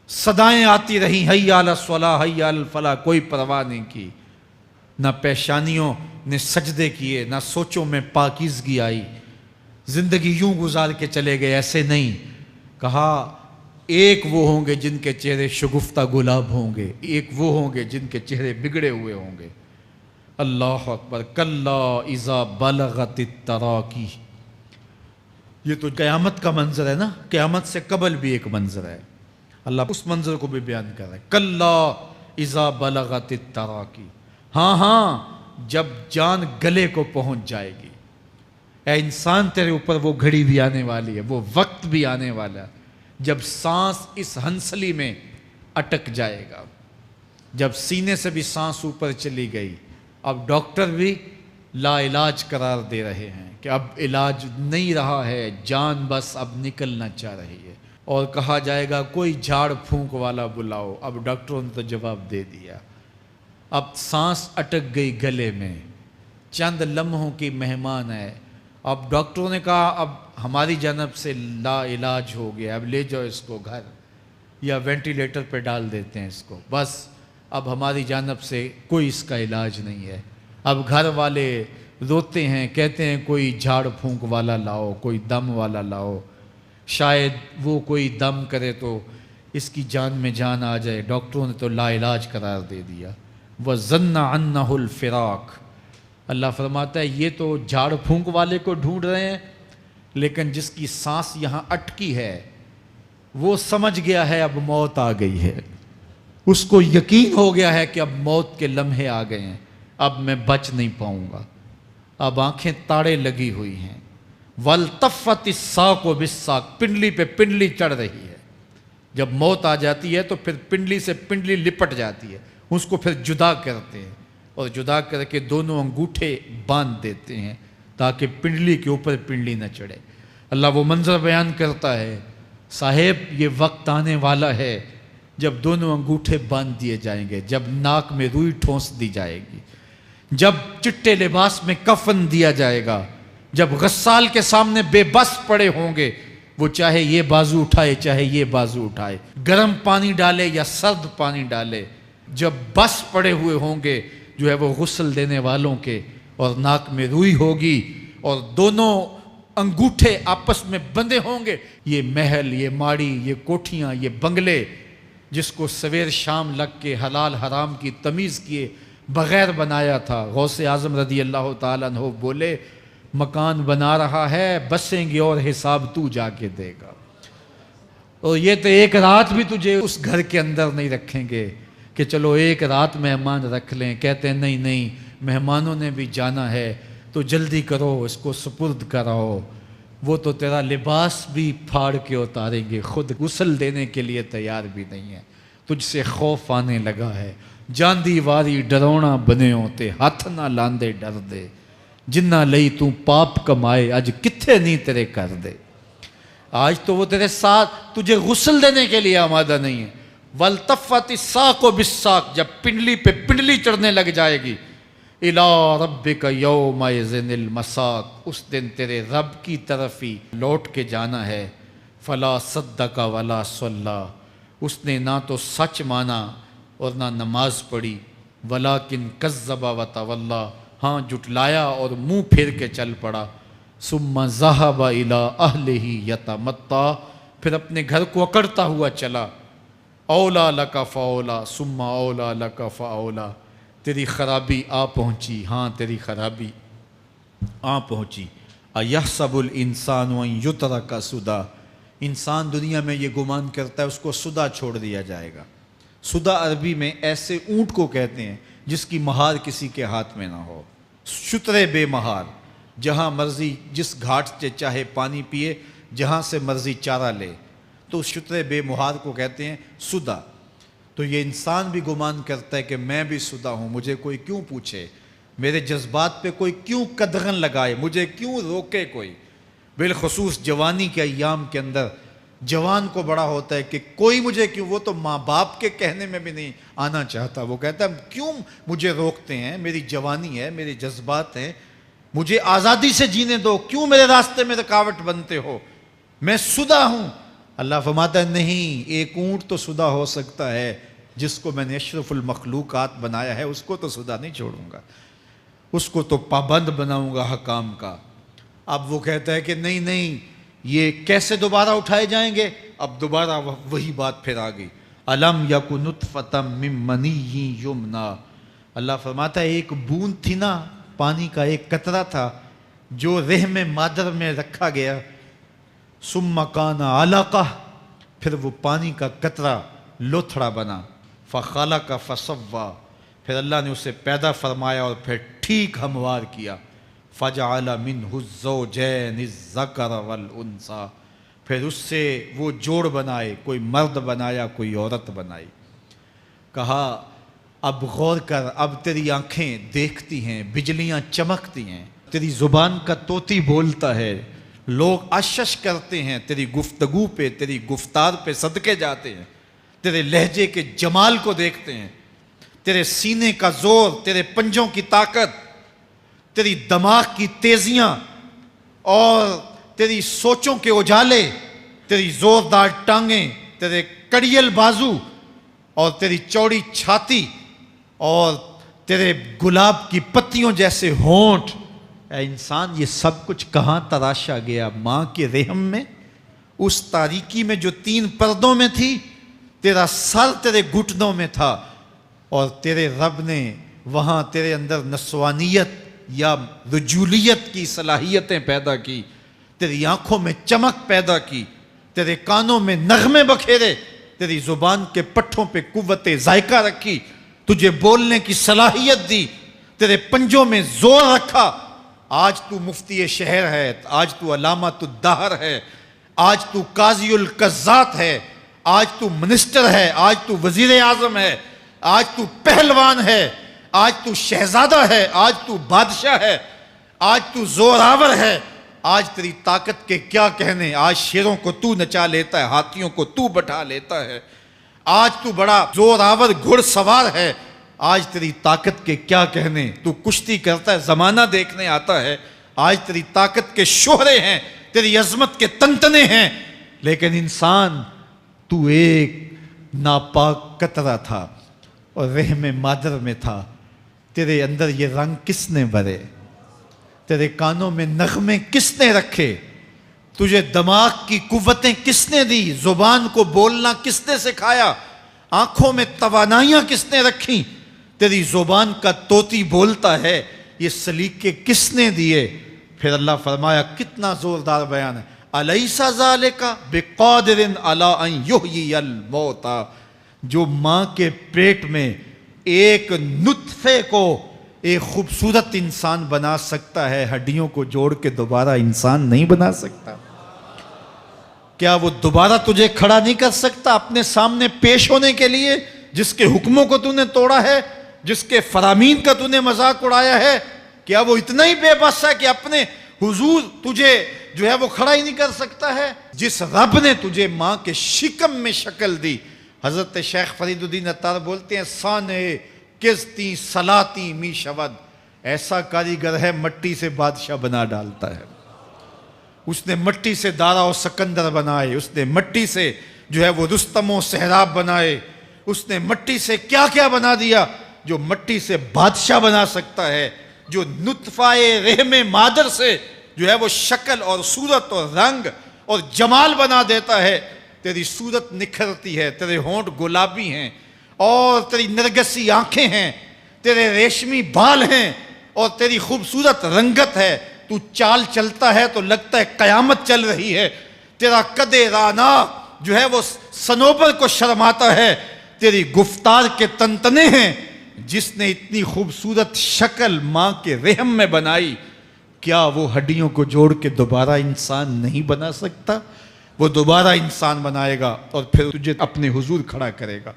صدائیں آتی رہیں حی علی الصلاۃ حی علی الفلاح، کوئی پرواہ نہیں کی، نہ پیشانیوں نے سجدے کیے، نہ سوچوں میں پاکیزگی آئی، زندگی یوں گزار کے چلے گئے۔ ایسے نہیں، کہا ایک وہ ہوں گے جن کے چہرے شگفتہ گلاب ہوں گے، ایک وہ ہوں گے جن کے چہرے بگڑے ہوئے ہوں گے۔ اللہ اکبر، کلا اذا بلغت التراقی، یہ تو قیامت کا منظر ہے نا، قیامت سے قبل بھی ایک منظر ہے، اللہ اس منظر کو بھی بیان کر رہا ہے، کلا اذا بلغت التراقی، ہاں جب جان گلے کو پہنچ جائے گی۔ اے انسان تیرے اوپر وہ گھڑی بھی آنے والی ہے، وہ وقت بھی آنے والا ہے جب سانس اس ہنسلی میں اٹک جائے گا، جب سینے سے بھی سانس اوپر چلی گئی، اب ڈاکٹر بھی لا علاج قرار دے رہے ہیں کہ اب علاج نہیں رہا ہے، جان بس اب نکلنا چاہ رہی ہے، اور کہا جائے گا کوئی جھاڑ پھونک والا بلاؤ۔ اب ڈاکٹروں نے تو جواب دے دیا، اب سانس اٹک گئی گلے میں، چند لمحوں کی مہمان ہے۔ اب ڈاکٹروں نے کہا اب ہماری جانب سے لا علاج ہو گیا، اب لے جاؤ اس کو گھر یا وینٹیلیٹر پہ ڈال دیتے ہیں اس کو، بس اب ہماری جانب سے کوئی اس کا علاج نہیں ہے۔ اب گھر والے روتے ہیں، کہتے ہیں کوئی جھاڑ پھونک والا لاؤ، کوئی دم والا لاؤ، شاید وہ کوئی دم کرے تو اس کی جان میں جان آ جائے۔ ڈاکٹروں نے تو لا علاج قرار دے دیا۔ وَظَنَّ عَنَّهُ الْفِرَاقُ، اللہ فرماتا ہے یہ تو جھاڑ پھونک والے کو ڈھونڈ رہے ہیں، لیکن جس کی سانس یہاں اٹکی ہے وہ سمجھ گیا ہے اب موت آ گئی ہے، اس کو یقین ہو گیا ہے کہ اب موت کے لمحے آ گئے ہیں، اب میں بچ نہیں پاؤں گا، اب آنکھیں تاڑے لگی ہوئی ہیں۔ وَالْتَفَّتِ السَّاقُ بِالسَّاقِ، پنڈلی پہ پنڈلی چڑھ رہی ہے۔ جب موت آ جاتی ہے تو پھر پنڈلی سے پنڈلی لپٹ جاتی ہے، اس کو پھر جدا کرتے ہیں اور جدا کر کے دونوں انگوٹھے باندھ دیتے ہیں تاکہ پنڈلی کے اوپر پنڈلی نہ چڑھے۔ اللہ وہ منظر بیان کرتا ہے، صاحب یہ وقت آنے والا ہے جب دونوں انگوٹھے باندھ دیے جائیں گے، جب ناک میں روئی ٹھونس دی جائے گی، جب چٹے لباس میں کفن دیا جائے گا، جب غسال کے سامنے بے بس پڑے ہوں گے، وہ چاہے یہ بازو اٹھائے چاہے یہ بازو اٹھائے، گرم پانی ڈالے یا سرد پانی ڈالے، جب بس پڑے ہوئے ہوں گے جو ہے وہ غسل دینے والوں کے، اور ناک میں روئی ہوگی اور دونوں انگوٹھے آپس میں بندھے ہوں گے۔ یہ محل، یہ ماڑی، یہ کوٹھیاں، یہ بنگلے جس کو سویر شام لگ کے حلال حرام کی تمیز کیے بغیر بنایا تھا، غوث اعظم رضی اللہ تعالیٰ عنہ بولے مکان بنا رہا ہے، بسیں گے اور حساب تو جا کے دے گا، اور یہ تو ایک رات بھی تجھے اس گھر کے اندر نہیں رکھیں گے کہ چلو ایک رات مہمان رکھ لیں۔ کہتے ہیں نہیں نہیں، مہمانوں نے بھی جانا ہے تو جلدی کرو، اس کو سپرد کراؤ، وہ تو تیرا لباس بھی پھاڑ کے اتاریں گے، خود غسل دینے کے لیے تیار بھی نہیں ہے، تجھ سے خوف آنے لگا ہے۔ جاندی واری ڈرونا بنے ہوتے، ہاتھ نہ لاندے ڈر دے، جنہ لئی تو پاپ کمائے اج کتھے نہیں تیرے کر دے۔ آج تو وہ تیرے ساتھ تجھے غسل دینے کے لیے آمادہ نہیں ہے۔ وَالْتَفَّتِ السَّاقُ بِالسَّاقِ، جب پنڈلی پہ پنڈلی چڑھنے لگ جائے گی، إِلَىٰ رَبِّكَ يَوْمَئِذٍ الْمَسَاقُ، اس دن تیرے رب کی طرف ہی لوٹ کے جانا ہے۔ فَلَا صَدَّقَ وَلَا صَلَّىٰ، اس نے نہ تو سچ مانا اور نہ نماز پڑھی، وَلَٰكِنْ كَذَّبَ وَتَوَلَّىٰ، ہاں جھٹلایا اور منہ پھیر کے چل پڑا۔ ثُمَّ ذَهَبَ إِلَىٰ أَهْلِهِ يَتَمَطَّىٰ، پھر اپنے گھر کو اکڑتا ہوا چلا۔ اولا لک فاولا ثم اولا لک فاولا، تیری خرابی آ پہنچی، ہاں تیری خرابی آ پہنچی۔ ایحسب الانسان ان یترک سدی، انسان دنیا میں یہ گمان کرتا ہے اس کو سدا چھوڑ دیا جائے گا۔ سدا عربی میں ایسے اونٹ کو کہتے ہیں جس کی مہار کسی کے ہاتھ میں نہ ہو، شترے بے مہار، جہاں مرضی جس گھاٹ سے چاہے پانی پیے، جہاں سے مرضی چارہ لے، تو شترے بے مہار کو کہتے ہیں سدا۔ تو یہ انسان بھی گمان کرتا ہے کہ میں بھی سدا ہوں، مجھے کوئی کیوں پوچھے، میرے جذبات پہ کوئی کیوں قدغن لگائے، مجھے کیوں روکے کوئی۔ بالخصوص جوانی کے ایام کے اندر جوان کو بڑا ہوتا ہے کہ کوئی مجھے کیوں، وہ تو ماں باپ کے کہنے میں بھی نہیں آنا چاہتا، وہ کہتا ہے کیوں مجھے روکتے ہیں، میری جوانی ہے، میرے جذبات ہیں، مجھے آزادی سے جینے دو، کیوں میرے راستے میں رکاوٹ بنتے ہو، میں سدا ہوں۔ اللہ فرماتا ہے نہیں، ایک اونٹ تو سدا ہو سکتا ہے، جس کو میں نے اشرف المخلوقات بنایا ہے اس کو تو سدا نہیں چھوڑوں گا، اس کو تو پابند بناؤں گا حکام کا۔ اب وہ کہتا ہے کہ نہیں نہیں، یہ کیسے دوبارہ اٹھائے جائیں گے؟ اب دوبارہ وہی بات پھر آ گئی، الم یک نطفۃ من منی یمنی، اللہ فرماتا ہے ایک بوند تھی نا، پانی کا ایک قطرہ تھا جو رحم مادر میں رکھا گیا، ثم کان علقہ، پھر وہ پانی کا قطرہ لوتھڑا بنا، فخلق فسوی، پھر اللہ نے اسے پیدا فرمایا اور پھر ٹھیک ہموار کیا، فجعل منہ الزوجین الذکر والانثی، پھر اس سے وہ جوڑ بنائے، کوئی مرد بنایا کوئی عورت بنائی۔ کہا اب غور کر، اب تیری آنکھیں دیکھتی ہیں، بجلیاں چمکتی ہیں، تیری زبان کا طوطی بولتا ہے، لوگ اشش کرتے ہیں تیری گفتگو پہ، تیری گفتار پہ صدقے جاتے ہیں، تیرے لہجے کے جمال کو دیکھتے ہیں، تیرے سینے کا زور، تیرے پنجوں کی طاقت، تیری دماغ کی تیزیاں اور تیری سوچوں کے اجالے، تیری زوردار ٹانگیں، تیرے کڑیل بازو اور تیری چوڑی چھاتی اور تیرے گلاب کی پتیوں جیسے ہونٹ، اے انسان یہ سب کچھ کہاں تراشا گیا؟ ماں کے رحم میں، اس تاریکی میں جو 3 پردوں میں تھی، تیرا سر تیرے گھٹنوں میں تھا، اور تیرے رب نے وہاں تیرے اندر نسوانیت یا رجولیت کی صلاحیتیں پیدا کی، تیری آنکھوں میں چمک پیدا کی، تیرے کانوں میں نغمے بکھیرے، تیری زبان کے پٹھوں پہ قوت ذائقہ رکھی، تجھے بولنے کی صلاحیت دی، تیرے پنجوں میں زور رکھا۔ آج تو مفتی شہر ہے، آج تو علامۃ الدہر ہے، آج تو قاضی القضات ہے، آج تو منسٹر ہے، آج تو وزیر اعظم ہے، آج تو پہلوان ہے، آج تو شہزادہ ہے، آج تو بادشاہ ہے، آج تو زوراور ہے۔ آج تیری طاقت کے کیا کہنے، آج شیروں کو تو نچا لیتا ہے، ہاتھیوں کو تو بٹھا لیتا ہے، آج تو بڑا زوراور گھڑ سوار ہے، آج تیری طاقت کے کیا کہنے، تو کشتی کرتا ہے، زمانہ دیکھنے آتا ہے، آج تیری طاقت کے شوہرے ہیں، تیری عظمت کے تنتنے ہیں، لیکن انسان تو ایک ناپاک قطرہ تھا اور رحم مادر میں تھا۔ تیرے اندر یہ رنگ کس نے بھرے، تیرے کانوں میں نغمے کس نے رکھے، تجھے دماغ کی قوتیں کس نے دی، زبان کو بولنا کس نے سکھایا، آنکھوں میں توانائیاں کس نے رکھیں، تیری زبان کا طوطی بولتا ہے، یہ سلیقے کس نے دیے۔ پھر اللہ فرمایا، کتنا زوردار بیان ہے، الیس ذالک بقادر علی ان یحیی الموتیٰ، جو ماں کے پیٹ میں ایک نطفے کو ایک خوبصورت انسان بنا سکتا ہے، ہڈیوں کو جوڑ کے دوبارہ انسان نہیں بنا سکتا؟ کیا وہ دوبارہ تجھے کھڑا نہیں کر سکتا اپنے سامنے پیش ہونے کے لیے، جس کے حکموں کو تو نے توڑا ہے، جس کے فرامین کا تو نے مذاق اڑایا ہے؟ کیا وہ اتنا ہی بے بس ہے کہ اپنے حضور تجھے جو ہے وہ کھڑا ہی نہیں کر سکتا ہے؟ جس رب نے تجھے ماں کے شکم میں شکل دی، حضرت شیخ فرید الدین عطار بولتے ہیں، سانے کزتی سلاتی می شود، ایسا کاریگر ہے مٹی سے بادشاہ بنا ڈالتا ہے۔ اس نے مٹی سے دارا و سکندر بنائے، اس نے مٹی سے جو ہے وہ رستم و سہراب بنائے، اس نے مٹی سے کیا کیا بنا دیا، جو مٹی سے بادشاہ بنا سکتا ہے، جو نطفہ رحم مادر سے جو ہے وہ شکل اور صورت اور رنگ اور جمال بنا دیتا ہے۔ تیری صورت نکھرتی ہے، تیرے ہونٹ گلابی ہیں اور تیری نرگسی آنکھیں ہیں، تیرے ریشمی بال ہیں اور تیری خوبصورت رنگت ہے، تو چال چلتا ہے تو لگتا ہے قیامت چل رہی ہے، تیرا قد رانا جو ہے وہ صنوبر کو شرماتا ہے، تیری گفتار کے تنتنے ہیں۔ جس نے اتنی خوبصورت شکل ماں کے رحم میں بنائی، کیا وہ ہڈیوں کو جوڑ کے دوبارہ انسان نہیں بنا سکتا؟ وہ دوبارہ انسان بنائے گا اور پھر تجھے اپنے حضور کھڑا کرے گا۔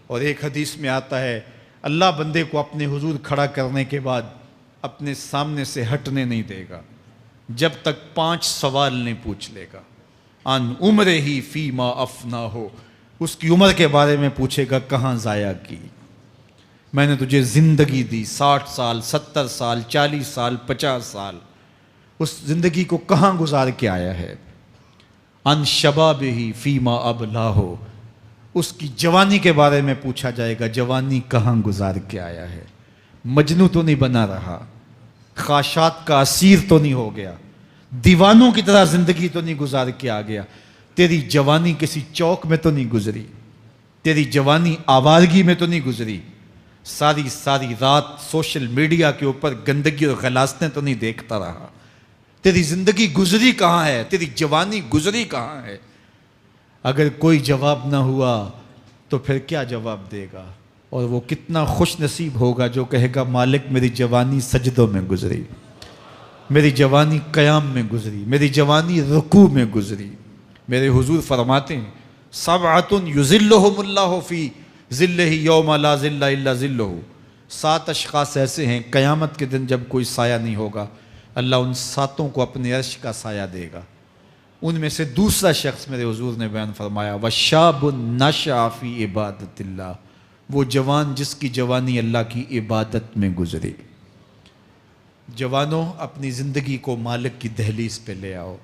اور ایک حدیث میں آتا ہے، اللہ بندے کو اپنے حضور کھڑا کرنے کے بعد اپنے سامنے سے ہٹنے نہیں دے گا جب تک 5 سوال نہیں پوچھ لے گا۔ ان عمر ہی فیما افنا ہو، اس کی عمر کے بارے میں پوچھے گا، کہاں ضائع کی؟ میں نے تجھے زندگی دی، 60 سال 70 سال 40 سال 50 سال، اس زندگی کو کہاں گزار کے آیا ہے؟ ان شباب ہی فیما ابلا ہو، اس کی جوانی کے بارے میں پوچھا جائے گا، جوانی کہاں گزار کے آیا ہے؟ مجنوں تو نہیں بنا رہا، خواہشات کا اسیر تو نہیں ہو گیا، دیوانوں کی طرح زندگی تو نہیں گزار کے آ گیا؟ تیری جوانی کسی چوک میں تو نہیں گزری، تیری جوانی آوارگی میں تو نہیں گزری، ساری رات سوشل میڈیا کے اوپر گندگی اور غلاظتیں تو نہیں دیکھتا رہا؟ تیری زندگی گزری کہاں ہے؟ تیری جوانی گزری کہاں ہے؟ اگر کوئی جواب نہ ہوا تو پھر کیا جواب دے گا؟ اور وہ کتنا خوش نصیب ہوگا جو کہے گا، مالک میری جوانی سجدوں میں گزری، میری جوانی قیام میں گزری، میری جوانی رکوع میں گزری۔ میرے حضور فرماتے ہیں، سبعۃ یظلھم اللہ فی ظلہ یوم لا ظل الا ظلہ، 7 اشخاص ایسے ہیں قیامت کے دن جب کوئی سایہ نہیں ہوگا، اللہ ان 7 کو اپنے عرش کا سایہ دے گا۔ ان میں سے دوسرا شخص میرے حضور نے بیان فرمایا، وَشَابٌ نَشَأَ فِي عِبَادَةِ اللَّهِ، وہ جوان جس کی جوانی اللہ کی عبادت میں گزری۔ جوانوں، اپنی زندگی کو مالک کی دہلیز پہ لے آؤ۔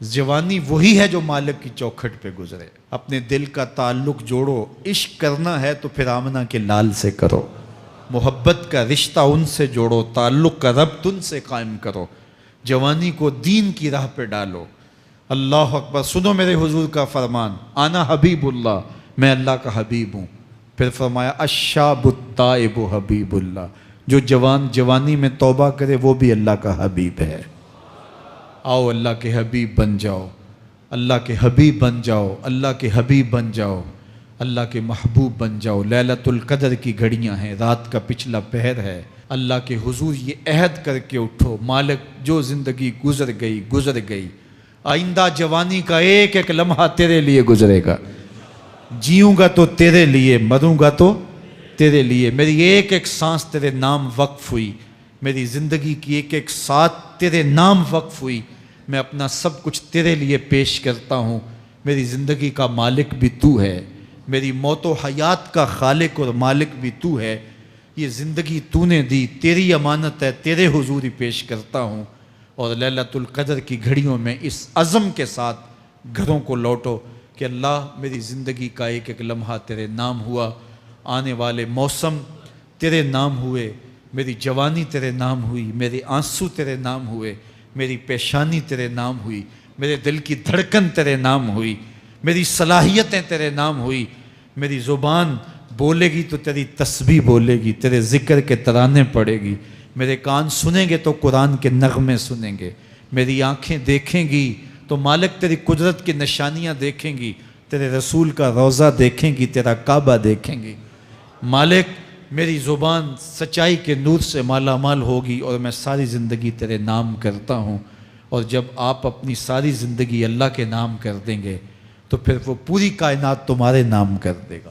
جوانی وہی ہے جو مالک کی چوکھٹ پہ گزرے۔ اپنے دل کا تعلق جوڑو، عشق کرنا ہے تو پھر آمنہ کے لال سے کرو، محبت کا رشتہ ان سے جوڑو، تعلق کا ربط ان سے قائم کرو، جوانی کو دین کی راہ پہ ڈالو۔ اللہ اکبر، سنو میرے حضور کا فرمان، انا حبیب اللہ، میں اللہ کا حبیب ہوں۔ پھر فرمایا، الشاب التائب حبیب اللہ، جو جوان جوانی میں توبہ کرے وہ بھی اللہ کا حبیب ہے۔ آؤ اللہ کے حبیب بن جاؤ، اللہ کے حبیب بن جاؤ، اللہ کے حبیب بن جاؤ، اللہ کے محبوب بن جاؤ۔ لیلۃ القدر کی گھڑیاں ہیں، رات کا پچھلا پہر ہے۔ اللہ کے حضور یہ عہد کر کے اٹھو، مالک جو زندگی گزر گئی، آئندہ جوانی کا ایک ایک لمحہ تیرے لیے گزرے گا۔ جیوں گا تو تیرے لیے، مروں گا تو تیرے لیے۔ میری ایک ایک سانس تیرے نام وقف ہوئی، میری زندگی کی ایک ایک ساتھ تیرے نام وقف ہوئی۔ میں اپنا سب کچھ تیرے لیے پیش کرتا ہوں۔ میری زندگی کا مالک بھی تو ہے، میری موت و حیات کا خالق اور مالک بھی تو ہے۔ یہ زندگی تو نے دی، تیری امانت ہے، تیرے حضور ہی پیش کرتا ہوں۔ اور لیلۃ القدر کی گھڑیوں میں اس عزم کے ساتھ گھروں کو لوٹو کہ اللہ میری زندگی کا ایک ایک لمحہ تیرے نام ہوا، آنے والے موسم تیرے نام ہوئے، میری جوانی تیرے نام ہوئی، میرے آنسو تیرے نام ہوئے، میری پیشانی تیرے نام ہوئی، میرے دل کی دھڑکن تیرے نام ہوئی، میری صلاحیتیں تیرے نام ہوئی۔ میری زبان بولے گی تو تیری تسبیح بولے گی، تیرے ذکر کے ترانے پڑے گی، میرے کان سنیں گے تو قرآن کے نغمے سنیں گے، میری آنکھیں دیکھیں گی تو مالک تیری قدرت کی نشانیاں دیکھیں گی، تیرے رسول کا روضہ دیکھیں گی، تیرا کعبہ دیکھیں گی۔ مالک میری زبان سچائی کے نور سے مالا مال ہوگی اور میں ساری زندگی تیرے نام کرتا ہوں۔ اور جب آپ اپنی ساری زندگی اللہ کے نام کر دیں گے تو پھر وہ پوری کائنات تمہارے نام کر دے گا۔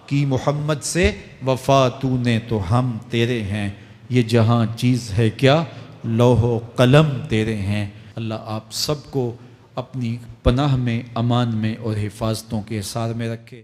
کی محمد سے وفا تو نے تو ہم تیرے ہیں، یہ جہاں چیز ہے کیا لوح و قلم تیرے ہیں۔ اللہ آپ سب کو اپنی پناہ میں، امان میں اور حفاظتوں کے حصار میں رکھے۔